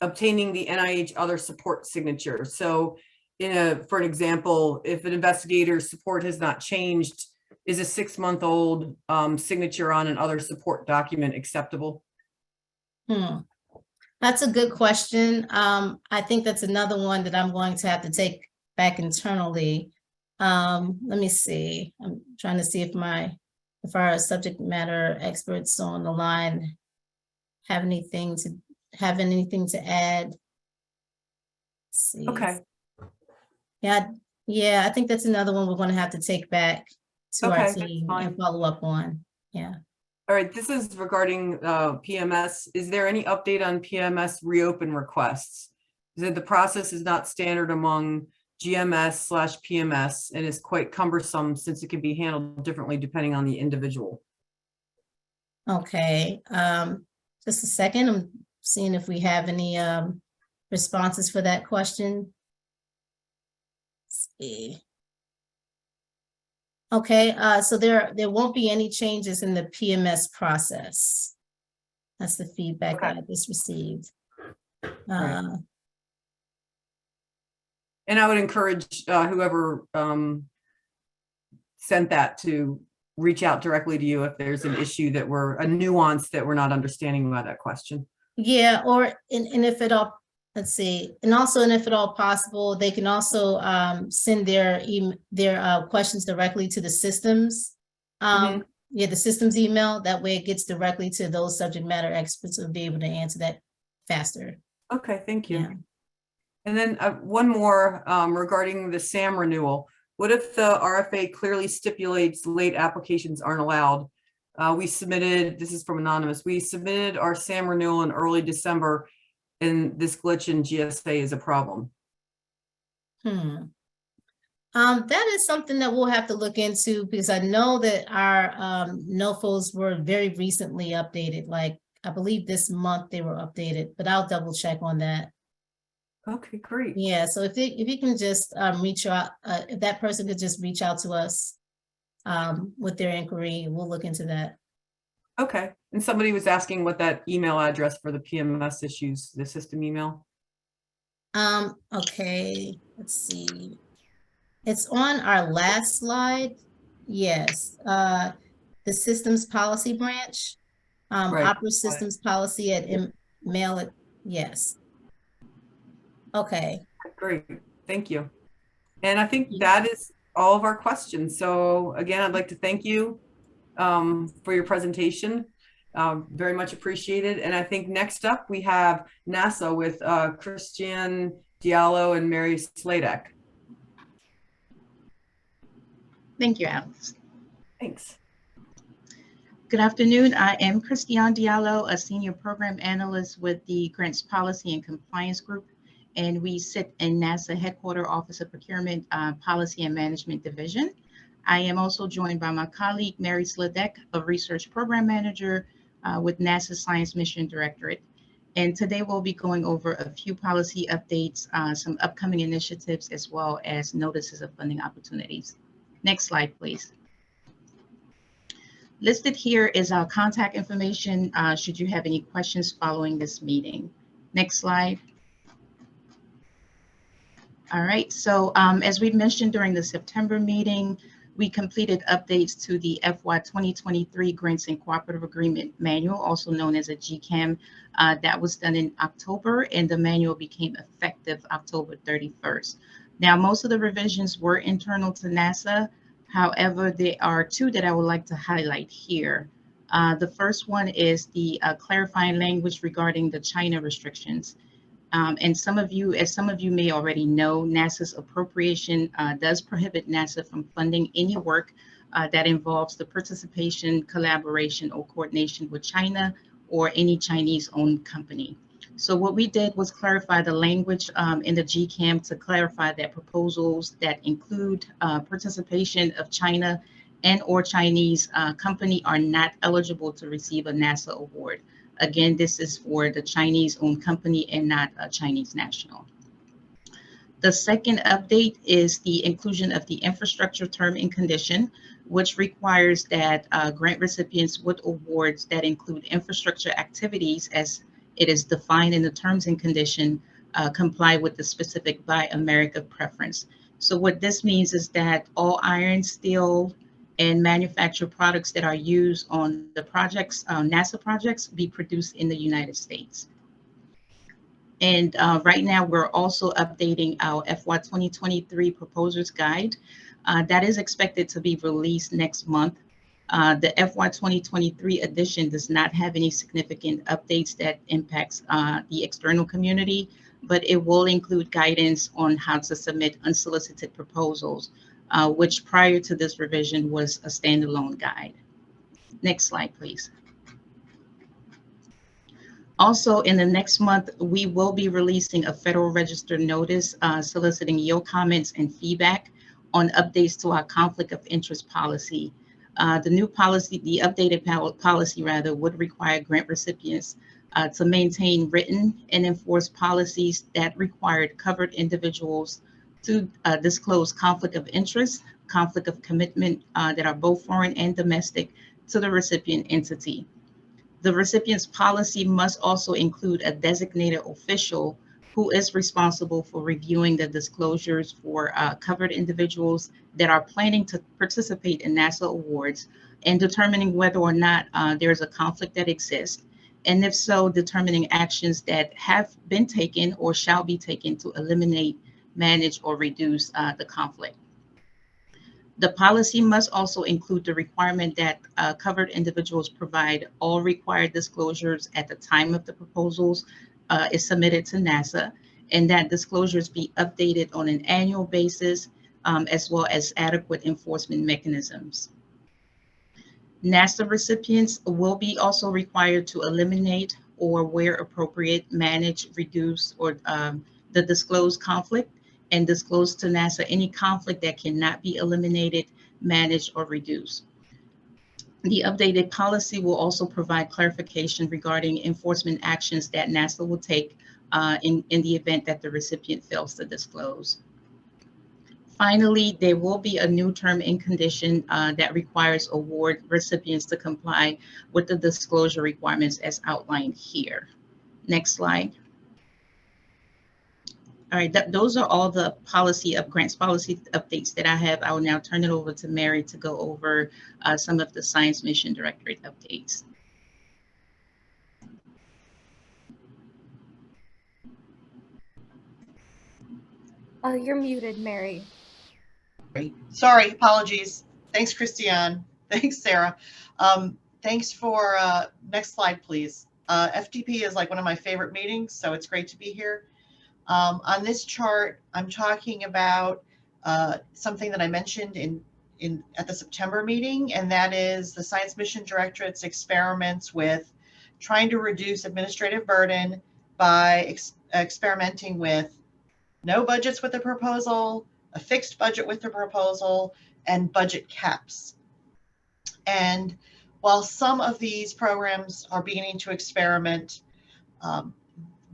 obtaining the NIH other support signature. So for an example, if an investigator's support has not changed, is a 6-month-old signature on an other support document acceptable?
That's a good question. I think that's another one that I'm going to have to take back internally. Let me see. I'm trying to see if our subject matter experts on the line have anything to add. Let's see.
Okay.
Yeah, I think that's another one we're gonna have to take back to
Okay,
our
that's
team
fine.
and follow up on. Yeah.
All right, this is regarding PMS. Is there any update on PMS reopen requests? The process is not standard among GMS/PMS and is quite cumbersome since it can be handled differently depending on the individual.
Okay, just a second. I'm seeing if we have any responses for that question. Let's see. Okay, so there won't be any changes in the PMS process. That's the feedback
Okay.
that I just received.
Right. And I would encourage whoever sent that to reach out directly to you if there's an issue a nuance that we're not understanding about that question.
Yeah, or and if at all, let's see, and also, and if at all possible, they can also send their questions directly to the systems. Yeah, the systems email. That way, it gets directly to those subject matter experts who will be able to answer that faster.
Okay, thank you.
Yeah.
And then one more regarding the SAM renewal. What if the RFA clearly stipulates late applications aren't allowed? We submitted, this is from Anonymous, we submitted our SAM renewal in early December and this glitch in GSA is a problem.
That is something that we'll have to look into because I know that our NOFOs were very recently updated. Like, I believe this month they were updated, but I'll double check on that.
Okay, great.
Yeah, so if you can just reach out, if that person could just reach out to us with their inquiry, we'll look into that.
Okay, and somebody was asking what that email address for the PMS issues, the system email.
Okay, let's see. It's on our last slide. Yes, the systems policy branch,
Right.
opera systems policy at mail it. Yes. Okay.
Great, thank you. And I think that is all of our questions. So again, I'd like to thank you for your presentation. Very much appreciated. And I think next up we have NASA with Christian Diallo and Mary Sladek.
Thank you, Alex.
Thanks.
Good afternoon. I am Christian Diallo, a senior program analyst with the Grants Policy and Compliance Group, and we sit in NASA Headquarters Office of Procurement Policy and Management Division. I am also joined by my colleague, Mary Sladek, a research program manager with NASA Science Mission Directorate. And today we'll be going over a few policy updates, some upcoming initiatives, as well as notices of funding opportunities. Next slide, please. Listed here is our contact information should you have any questions following this meeting. Next slide. All right, so as we mentioned during the September meeting, we completed updates to the FY 2023 Grants and Cooperative Agreement Manual, also known as a GCAM. That was done in October, and the manual became effective October 31st. Now, most of the revisions were internal to NASA. However, there are two that I would like to highlight here. The first one is the clarifying language regarding the China restrictions. And as some of you may already know, NASA's appropriation does prohibit NASA from funding any work that involves the participation, collaboration, or coordination with China or any Chinese-owned company. So what we did was clarify the language in the GCAM to clarify that proposals that include participation of China and or Chinese company are not eligible to receive a NASA award. Again, this is for the Chinese-owned company and not a Chinese national. The second update is the inclusion of the infrastructure term and condition, which requires that grant recipients with awards that include infrastructure activities as it is defined in the terms and condition comply with the specific Buy America preference. So what this means is that all iron, steel, and manufactured products that are used on the projects, NASA projects, be produced in the United States. And right now, we're also updating our FY 2023 Proposers Guide. That is expected to be released next month. The FY 2023 edition does not have any significant updates that impacts the external community. but it will include guidance on how to submit unsolicited proposals, which prior to this revision was a standalone guide. Next slide, please. Also, in the next month, we will be releasing a Federal Register notice soliciting your comments and feedback on updates to our conflict of interest policy. The new policy, the updated policy rather, would require grant recipients to maintain written and enforced policies that required covered individuals to disclose conflict of interest, conflict of commitment that are both foreign and domestic to the recipient entity. The recipient's policy must also include a designated official who is responsible for reviewing the disclosures for covered individuals that are planning to participate in NASA awards and determining whether or not there's a conflict that exists. And if so, determining actions that have been taken or shall be taken to eliminate, manage, or reduce the conflict. The policy must also include the requirement that covered individuals provide all required disclosures at the time of the proposals is submitted to NASA, and that disclosures be updated on an annual basis, as well as adequate enforcement mechanisms. NASA recipients will be also required to eliminate or, where appropriate, manage, reduce, or the disclosed conflict, and disclose to NASA any conflict that cannot be eliminated, managed, or reduced. The updated policy will also provide clarification regarding enforcement actions that NASA will take in the event that the recipient fails to disclose. Finally, there will be a new term and condition that requires award recipients to comply with the disclosure requirements as outlined here. Next slide. All right, those are all the grants policy updates that I have. I will now turn it over to Mary to go over some of the Science Mission Directorate updates.
You're muted, Mary.
Great. Sorry, apologies. Thanks, Christiane. Thanks, Sarah. Thanks for, next slide, please. FTP is like one of my favorite meetings, so it's great to be here. On this chart, I'm talking about something that I mentioned at the September meeting, and that is the Science Mission Directorate's experiments with trying to reduce administrative burden by experimenting with no budgets with the proposal, a fixed budget with the proposal, and budget caps. And while some of these programs are beginning to experiment,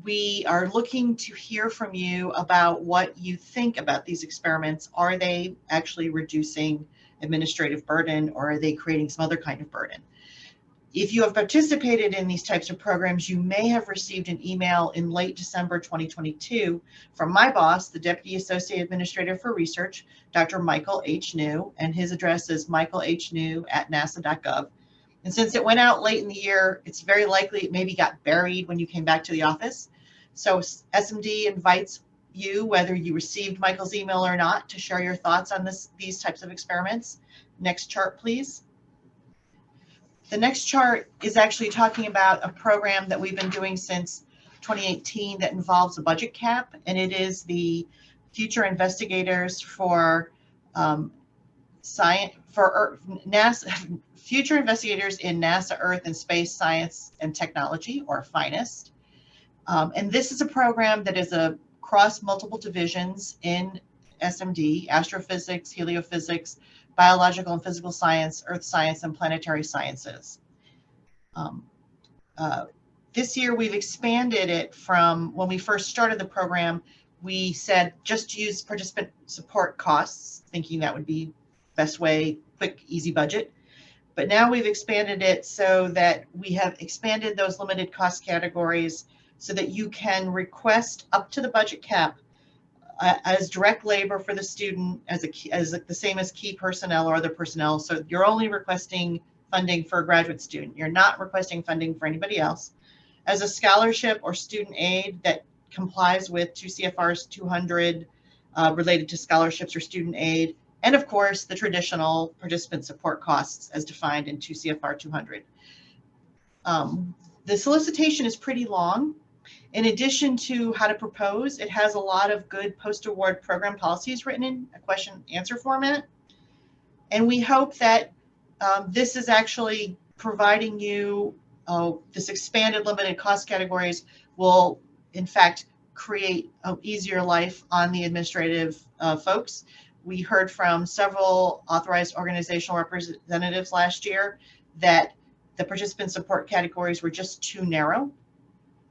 we are looking to hear from you about what you think about these experiments. Are they actually reducing administrative burden, or are they creating some other kind of burden? If you have participated in these types of programs, you may have received an email in late December 2022 from my boss, the Deputy Associate Administrator for Research, Dr. Michael H. New, and his address is michaelhnew@nasa.gov. And since it went out late in the year, it's very likely it maybe got buried when you came back to the office. So SMD invites you, whether you received Michael's email or not, to share your thoughts on these types of experiments. Next chart, please. The next chart is actually talking about a program that we've been doing since 2018 that involves a budget cap, and it is the Future Investigators for NASA, Future Investigators in NASA, Earth, and Space Science and Technology, or FINEST. And this is a program that is across multiple divisions in SMD: astrophysics, heliophysics, biological and physical science, earth science, and planetary sciences. This year we've expanded it from when we first started the program. We said just use participant support costs, thinking that would be best way, quick, easy budget. But now we've expanded it so that we have expanded those limited cost categories so that you can request up to the budget cap as direct labor for the student, as the same as key personnel or other personnel. So you're only requesting funding for a graduate student. You're not requesting funding for anybody else. As a scholarship or student aid that complies with 2 CFRs 200 related to scholarships or student aid, and of course the traditional participant support costs as defined in 2 CFR 200. The solicitation is pretty long, In addition to how to propose, it has a lot of good post-award program policies written in a question answer format. And we hope that this is actually providing you this expanded limited cost categories will in fact create an easier life on the administrative folks. We heard from several authorized organizational representatives last year that the participant support categories were just too narrow.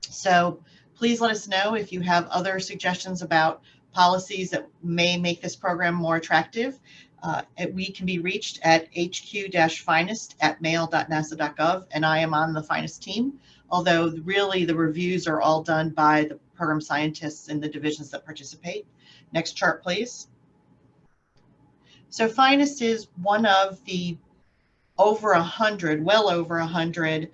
So please let us know if you have other suggestions about policies that may make this program more attractive. We can be reached at hq-finest@mail.nasa.gov, and I am on the Finest team, although really the reviews are all done by the program scientists in the divisions that participate. Next chart, please. So Finest is one of the well over 100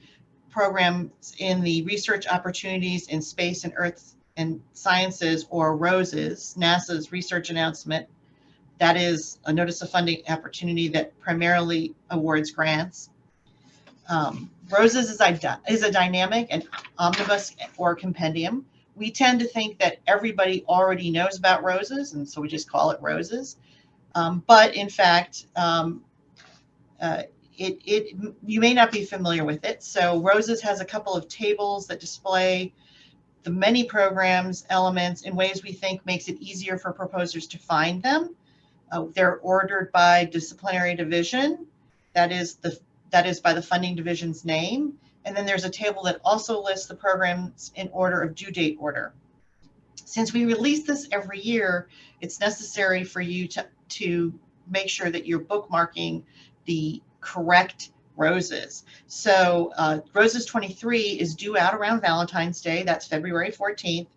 programs in the Research Opportunities in Space and Earth and Sciences, or ROSES, NASA's research announcement. That is a notice of funding opportunity that primarily awards grants. ROSES is a dynamic and omnibus or compendium. We tend to think that everybody already knows about ROSES, and so we just call it ROSES. But in fact, you may not be familiar with it. So ROSES has a couple of tables that display the many programs, elements in ways we think makes it easier for proposers to find them. They're ordered by disciplinary division. That is by the funding division's name. And then there's a table that also lists the programs in order of due date order. Since we release this every year, it's necessary for you to make sure that you're bookmarking the correct ROSES. So ROSES 23 is due out around Valentine's Day. That's February 14th.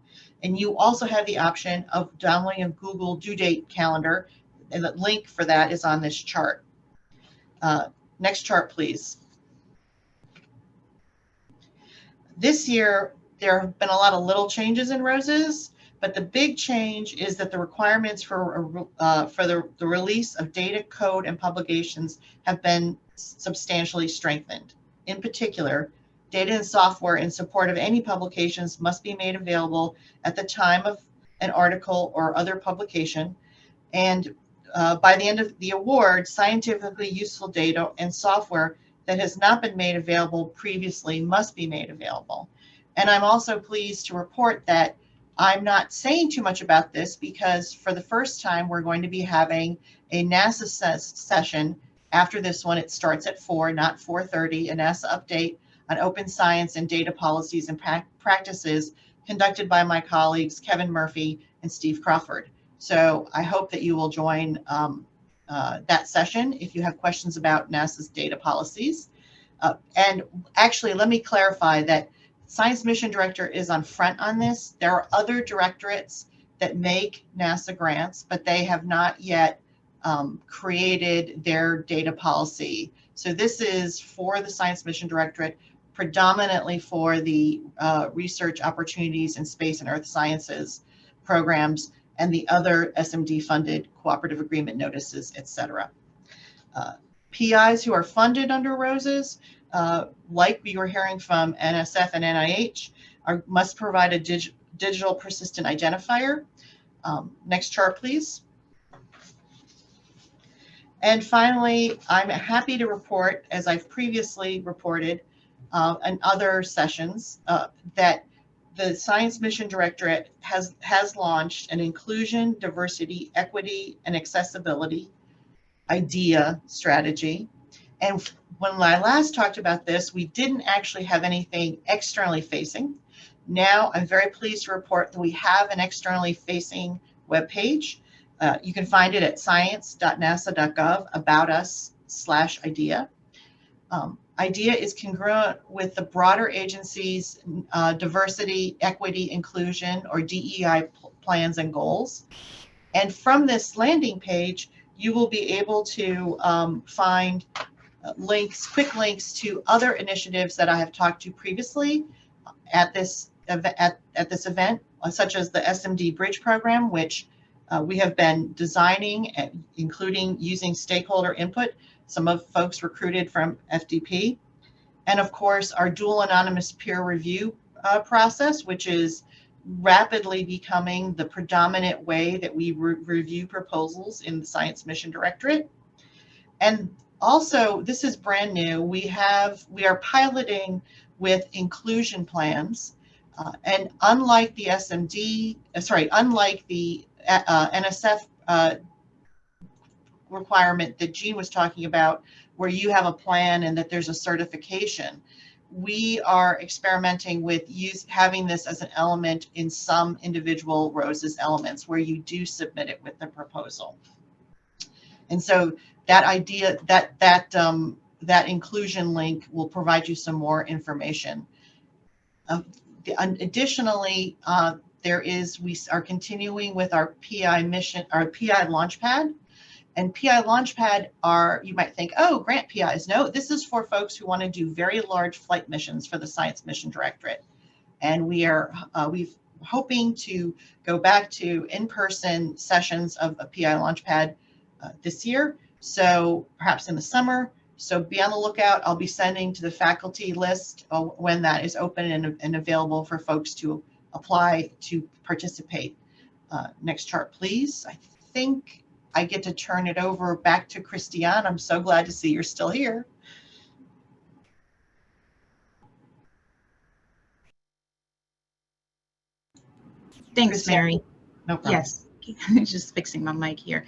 And you also have the option of downloading a Google due date calendar, and the link for that is on this chart. Next chart, please. This year, there have been a lot of little changes in ROSES, but the big change is that the requirements for the release of data, code, and publications have been substantially strengthened. In particular, data and software in support of any publications must be made available at the time of an article or other publication. And by the end of the award, scientifically useful data and software that has not been made available previously must be made available. And I'm also pleased to report that I'm not saying too much about this because for the first time, we're going to be having a NASA session after this one. It starts at 4, not 4:30, a NASA update on open science and data policies and practices conducted by my colleagues, Kevin Murphy and Steve Crawford. So I hope that you will join that session if you have questions about NASA's data policies. And actually, let me clarify that Science Mission Director is on front on this. There are other directorates that make NASA grants, but they have not yet created their data policy. So this is for the Science Mission Directorate, predominantly for the Research Opportunities in Space and Earth Sciences programs and the other SMD-funded cooperative agreement notices, et cetera. PIs who are funded under ROSES, like we were hearing from NSF and NIH, must provide a digital persistent identifier. Next chart, please. And finally, I'm happy to report, as I've previously reported in other sessions, that the Science Mission Directorate has launched an inclusion, diversity, equity, and accessibility IDEA strategy. And when I last talked about this, we didn't actually have anything externally facing. Now I'm very pleased to report that we have an externally facing webpage. You can find it at science.nasa.gov about us/IDEA. IDEA is congruent with the broader agency's diversity, equity, inclusion, or DEI plans and goals. And from this landing page, you will be able to find quick links to other initiatives that I have talked to previously at this event, such as the SMD Bridge Program, which we have been designing, including using stakeholder input, some of folks recruited from FDP. And of course, our dual anonymous peer review process, which is rapidly becoming the predominant way that we review proposals in the Science Mission Directorate. And also, this is brand new. We are piloting with inclusion plans, and unlike the unlike the NSF requirement that Jean was talking about, where you have a plan and that there's a certification, we are experimenting with having this as an element in some individual ROSES elements where you do submit it with the proposal. And so that idea, that inclusion link will provide you some more information. Additionally, we are continuing with our PI mission, our PI Launchpad. And PI Launchpad you might think, oh, grant PIs. No, this is for folks who want to do very large flight missions for the Science Mission Directorate. And we're hoping to go back to in-person sessions of a PI Launchpad this year. So perhaps in the summer. So be on the lookout. I'll be sending to the faculty list when that is open and available for folks to apply to participate. Next chart, please. I think I get to turn it over back to Christiane. I'm so glad to see you're still here.
Thanks, Mary.
No problem.
Yes, just fixing my mic here.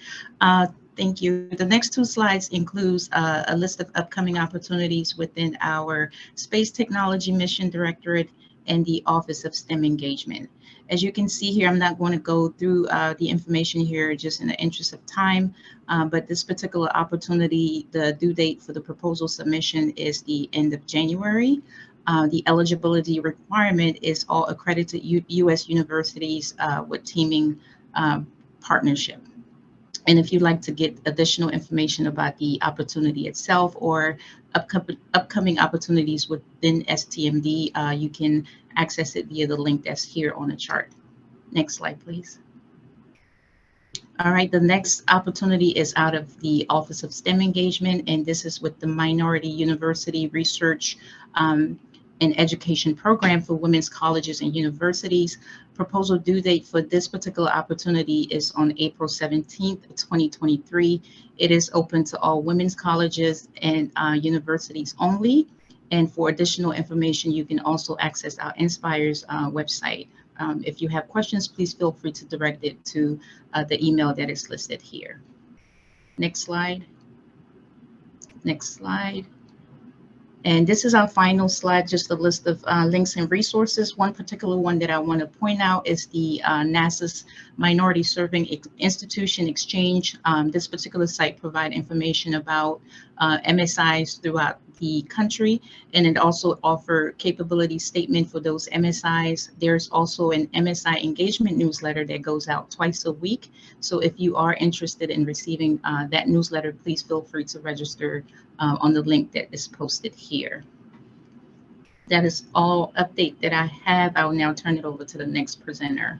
Thank you. The next two slides includes a list of upcoming opportunities within our Space Technology Mission Directorate and the Office of STEM Engagement. As you can see here, I'm not going to go through the information here just in the interest of time, but this particular opportunity, the due date for the proposal submission is the end of January. The eligibility requirement is all accredited U.S. universities with teaming partnership. And if you'd like to get additional information about the opportunity itself or upcoming opportunities within STMD, you can access it via the link that's here on the chart. Next slide, please. All right, the next opportunity is out of the Office of STEM Engagement, and this is with the Minority University Research and Education Program for women's colleges and universities. Proposal due date for this particular opportunity is on April 17th, 2023. It is open to all women's colleges and universities only. And for additional information, you can also access our Inspire's website. If you have questions, please feel free to direct it to the email that is listed here. Next slide. Next slide. And this is our final slide, just a list of links and resources. One particular one that I want to point out is the NASA's Minority Serving Institution Exchange. This particular site provides information about MSIs throughout the country, and it also offers capability statement for those MSIs. There's also an MSI engagement newsletter that goes out twice a week. So if you are interested in receiving that newsletter, please feel free to register on the link that is posted here. That is all update that I have. I will now turn it over to the next presenter.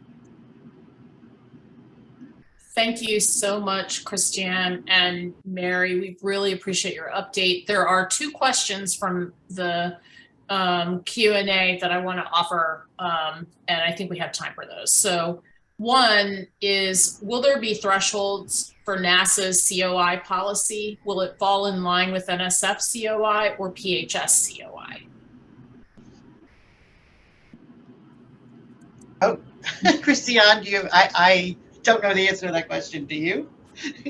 Thank you so much, Christiane and Mary. We really appreciate your update. There are two questions from the Q&A that I want to offer, and I think we have time for those. So one is, will there be thresholds for NASA's COI policy? Will it fall in line with NSF COI or PHS COI?
Oh, Christiane, I don't know the answer to that question. Do you?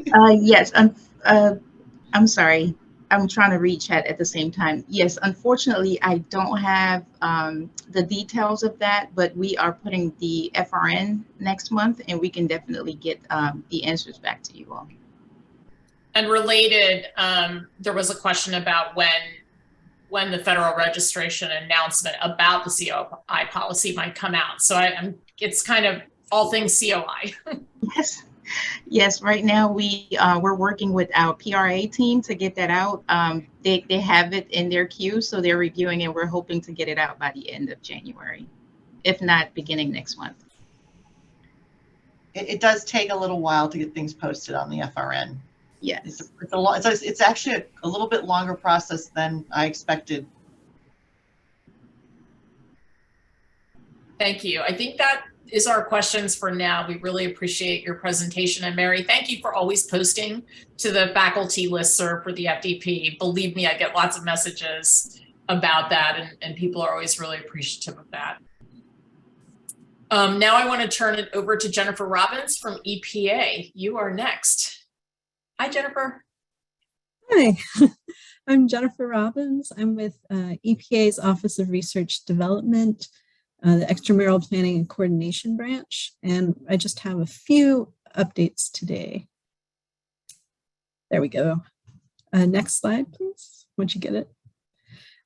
Yes, I'm sorry. I'm trying to read chat at the same time. Yes, unfortunately, I don't have the details of that, but we are putting the FRN next month, and we can definitely get the answers back to you all. And
related, there was a question about when the Federal Registration announcement about the COI policy might come out. So it's kind of all things COI.
Yes. Yes, right now we're working with our PRA team to get that out. They have it in their queue, so they're reviewing it. We're hoping to get it out by the end of January, if not beginning next month.
It does take a little while to get things posted on the FRN.
Yes,
it's actually a little bit longer process than I expected.
Thank you. I think that is our questions for now. We really appreciate your presentation. And Mary, thank you for always posting to the faculty listserv for the FDP. Believe me, I get lots of messages about that, and people are always really appreciative of that. Now I want to turn it over to Jennifer Robbins from EPA. You are next. Hi, Jennifer.
Hi, I'm Jennifer Robbins. I'm with EPA's Office of Research Development, the Extramural Planning and Coordination Branch, and I just have a few updates today. There we go. Next slide, please, once you get it.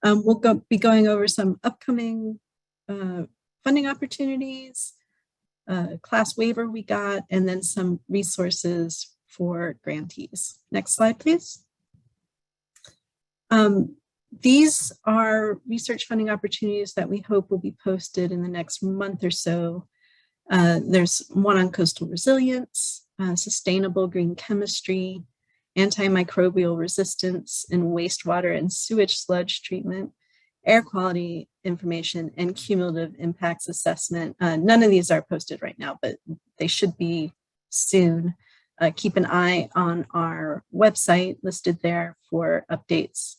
We'll be going over some upcoming funding opportunities, class waiver we got, and then some resources for grantees. Next slide, please. These are research funding opportunities that we hope will be posted in the next month or so. There's one on coastal resilience, sustainable green chemistry, antimicrobial resistance in wastewater and sewage sludge treatment, air quality information, and cumulative impacts assessment. None of these are posted right now, but they should be soon. Keep an eye on our website listed there for updates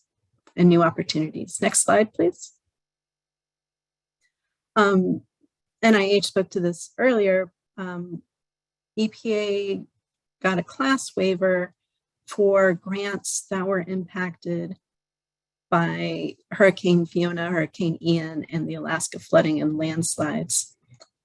and new opportunities. Next slide, please. NIH spoke to this earlier. EPA got a class waiver for grants that were impacted by Hurricane Fiona, Hurricane Ian, and the Alaska flooding and landslides.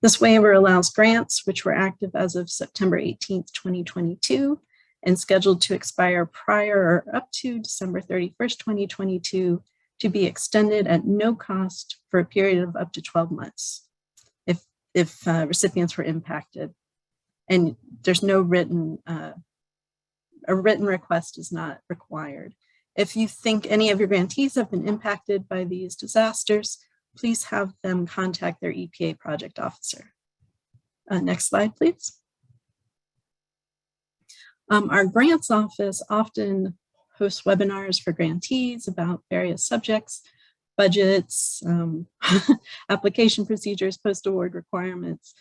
This waiver allows grants which were active as of September 18th, 2022, and scheduled to expire prior or up to December 31st, 2022, to be extended at no cost for a period of up to 12 months if recipients were impacted. And there's no written, a written request is not required. If you think any of your grantees have been impacted by these disasters, please have them contact their EPA project officer. Next slide, please. Our grants office often hosts webinars for grantees about various subjects, budgets, application procedures, post-award requirements.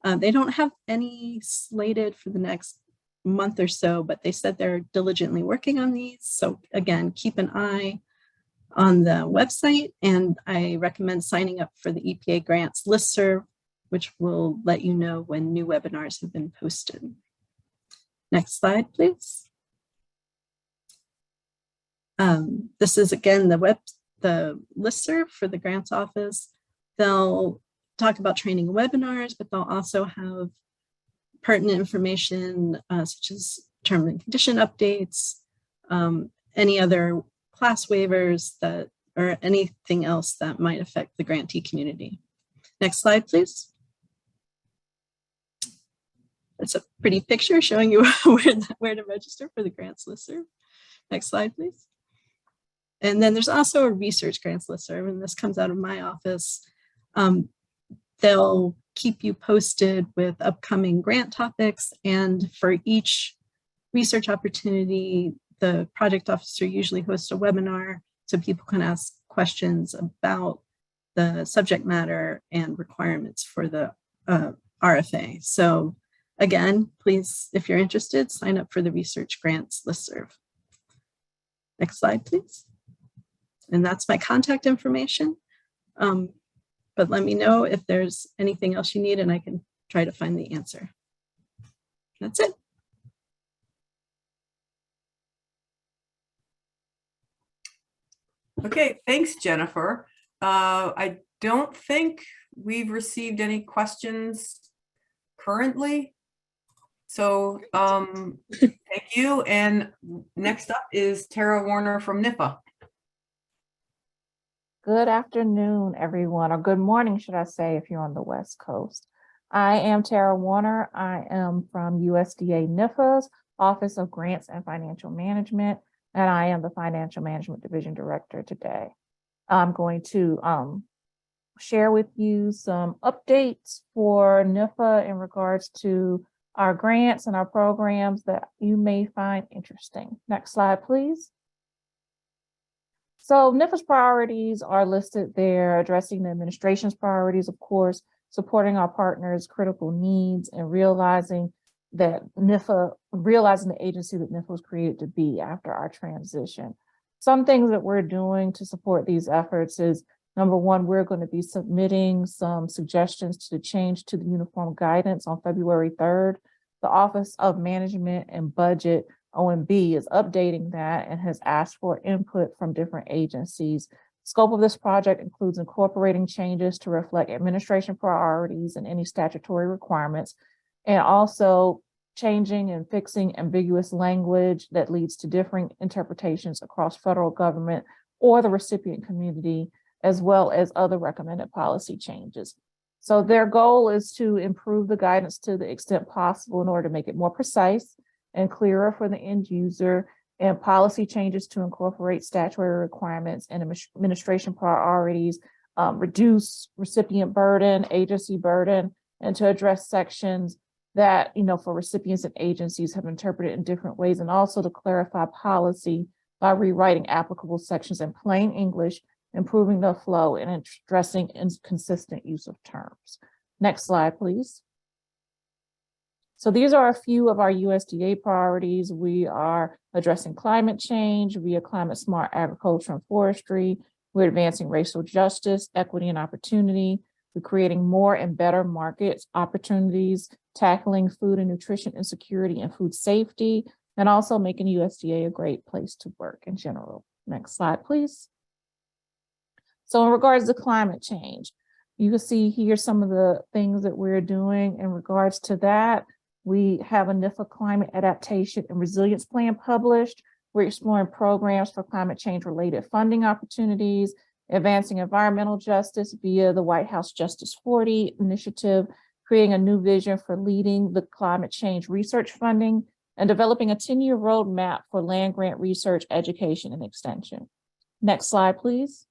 They don't have any slated for the next month or so, but they said they're diligently working on these. So again, keep an eye on the website, and I recommend signing up for the EPA grants listserv, which will let you know when new webinars have been posted. Next slide, please. This is again the listserv for the grants office. They'll talk about training webinars, but they'll also have pertinent information such as term and condition updates, any other class waivers that, or anything else that might affect the grantee community. Next slide, please. It's a pretty picture showing you where to register for the grants listserv. Next slide, please. And then there's also a research grants listserv, and this comes out of my office. They'll keep you posted with upcoming grant topics, and for each research opportunity, the project officer usually hosts a webinar so people can ask questions about the subject matter and requirements for the RFA. So again, please, if you're interested, sign up for the research grants listserv. Next slide, please. And that's my contact information. But let me know if there's anything else you need and I can try to find the answer. That's it.
Okay, thanks, Jennifer. I don't think we've received any questions currently. So thank you. And next up is Tara Warner from NIFA.
Good afternoon, everyone, or good morning, should I say, if you're on the West Coast. I am Tara Warner. I am from USDA NIFA's Office of Grants and Financial Management, and I am the Financial Management Division Director today. I'm going to share with you some updates for NIFA in regards to our grants and our programs that you may find interesting. Next slide, please. So NIFA's priorities are listed there, addressing the administration's priorities, of course, supporting our partners' critical needs, and realizing the agency that NIFA was created to be after our transition. Some things that we're doing to support these efforts is, number one, we're going to be submitting some suggestions to change to the uniform guidance on February 3rd. The Office of Management and Budget, OMB, is updating that and has asked for input from different agencies. Scope of this project includes incorporating changes to reflect administration priorities and any statutory requirements, and also changing and fixing ambiguous language that leads to differing interpretations across federal government or the recipient community, as well as other recommended policy changes. So their goal is to improve the guidance to the extent possible in order to make it more precise and clearer for the end user, and policy changes to incorporate statutory requirements and administration priorities, reduce recipient burden, agency burden, and to address sections that, for recipients and agencies have interpreted in different ways, and also to clarify policy by rewriting applicable sections in plain English, improving the flow, and addressing inconsistent use of terms. Next slide, please. So these are a few of our USDA priorities. We are addressing climate change via climate smart agriculture and forestry. We're advancing racial justice, equity, and opportunity. We're creating more and better market opportunities, tackling food and nutrition insecurity and food safety, and also making USDA a great place to work in general. Next slide, please. So in regards to climate change, you can see here some of the things that we're doing in regards to that. We have a NIFA Climate Adaptation and Resilience Plan published. We're exploring programs for climate change related funding opportunities, advancing environmental justice via the White House Justice 40 initiative, creating a new vision for leading the climate change research funding, and developing a 10-year roadmap for land grant research, education, and extension. Next slide, please.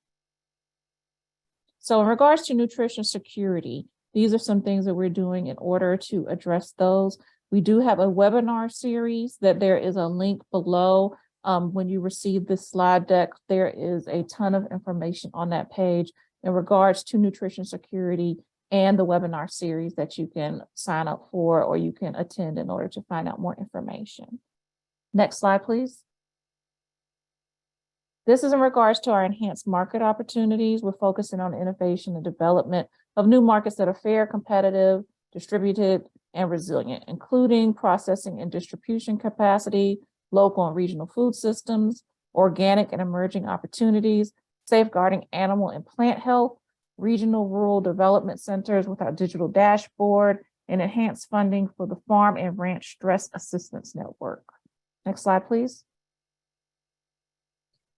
So in regards to nutrition security, these are some things that we're doing in order to address those. We do have a webinar series that there is a link below. When you receive this slide deck, there is a ton of information on that page in regards to nutrition security and the webinar series that you can sign up for or you can attend in order to find out more information. Next slide, please. This is in regards to our enhanced market opportunities. We're focusing on innovation and development of new markets that are fair, competitive, distributed, and resilient, including processing and distribution capacity, local and regional food systems, organic and emerging opportunities, safeguarding animal and plant health, regional rural development centers with our digital dashboard, and enhanced funding for the Farm and Ranch Stress Assistance Network. Next slide, please.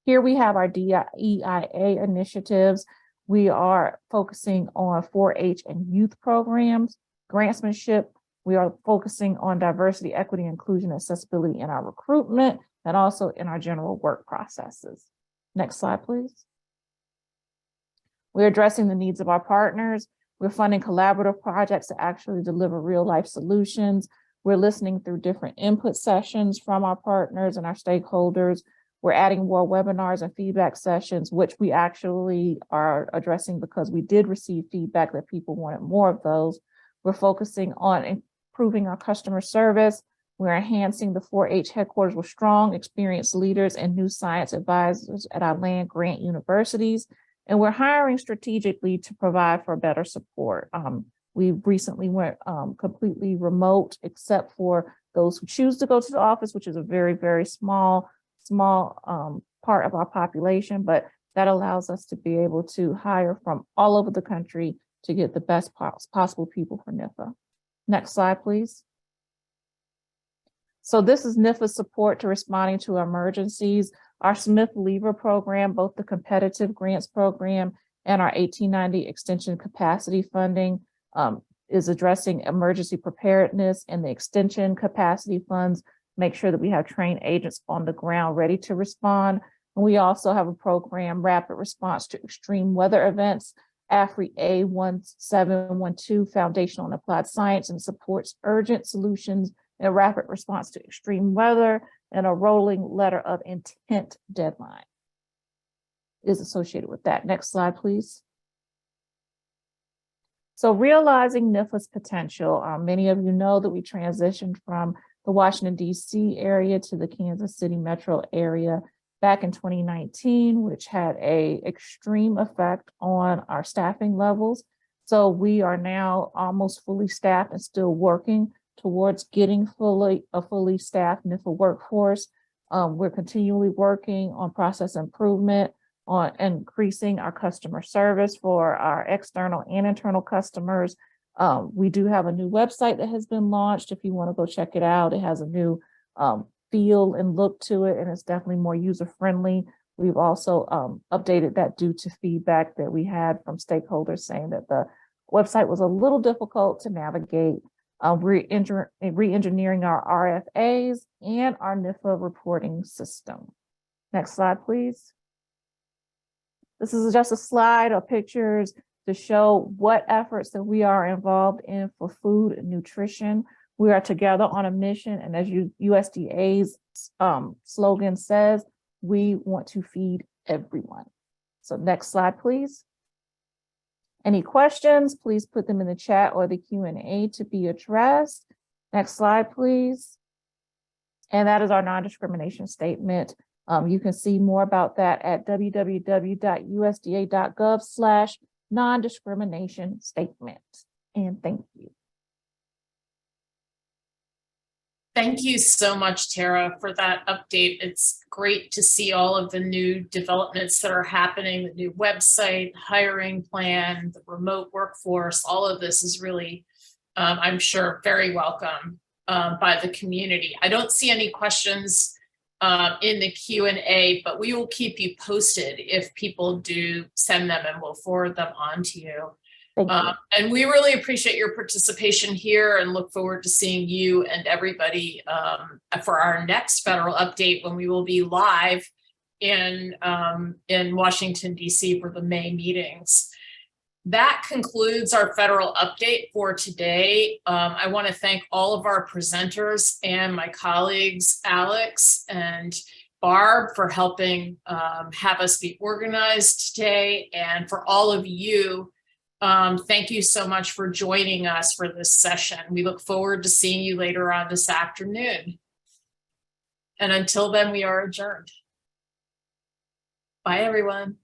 Here we have our DEIA initiatives. We are focusing on 4-H and youth programs, grantsmanship. We are focusing on diversity, equity, inclusion, accessibility in our recruitment, and also in our general work processes. Next slide, please. We're addressing the needs of our partners. We're funding collaborative projects to actually deliver real life solutions. We're listening through different input sessions from our partners and our stakeholders. We're adding more webinars and feedback sessions, which we actually are addressing because we did receive feedback that people wanted more of those. We're focusing on improving our customer service. We're enhancing the 4-H headquarters with strong, experienced leaders and new science advisors at our land grant universities. And we're hiring strategically to provide for better support. We recently went completely remote, except for those who choose to go to the office, which is a very, very small part of our population, but that allows us to be able to hire from all over the country to get the best possible people for NIFA. Next slide, please. So this is NIFA's support to responding to emergencies. Our Smith Lever program, both the competitive grants program and our 1890 extension capacity funding is addressing emergency preparedness, and the extension capacity funds make sure that we have trained agents on the ground ready to respond. And we also have a program, Rapid Response to Extreme Weather Events, AFRI A1712, Foundational and Applied Science, and supports urgent solutions and rapid response to extreme weather, and a rolling letter of intent deadline is associated with that. Next slide, please. So realizing NIFA's potential, many of you know that we transitioned from the Washington, D.C. area to the Kansas City metro area back in 2019, which had an extreme effect on our staffing levels. So we are now almost fully staffed and still working towards getting a fully staffed NIFA workforce. We're continually working on process improvement, on increasing our customer service for our external and internal customers. We do have a new website that has been launched. If you want to go check it out, it has a new feel and look to it, and it's definitely more user-friendly. We've also updated that due to feedback that we had from stakeholders saying that the website was a little difficult to navigate. Re-engineering our RFAs and our NIFA reporting system. Next slide, please. This is just a slide of pictures to show what efforts that we are involved in for food and nutrition. We are together on a mission, and as USDA's slogan says, we want to feed everyone. So next slide, please. Any questions, please put them in the chat or the Q&A to be addressed. Next slide, please. And that is our non-discrimination statement. You can see more about that at www.usda.gov/non-discrimination statement. And thank you.
Thank you so much, Tara, for that update. It's great to see all of the new developments that are happening, the new website, hiring plan, the remote workforce. All of this is really, I'm sure, very welcome by the community. I don't see any questions in the Q&A, but we will keep you posted if people do send them, and we'll forward them on to you. And we really appreciate your participation here and look forward to seeing you and everybody for our next federal update, when we will be live in Washington, D.C. for the May meetings. That concludes our federal update for today. I want to thank all of our presenters and my colleagues, Alex and Barb, for helping have us be organized today, and for all of you. Thank you so much for joining us for this session. We look forward to seeing you later on this afternoon. And until then, we are adjourned. Bye, everyone.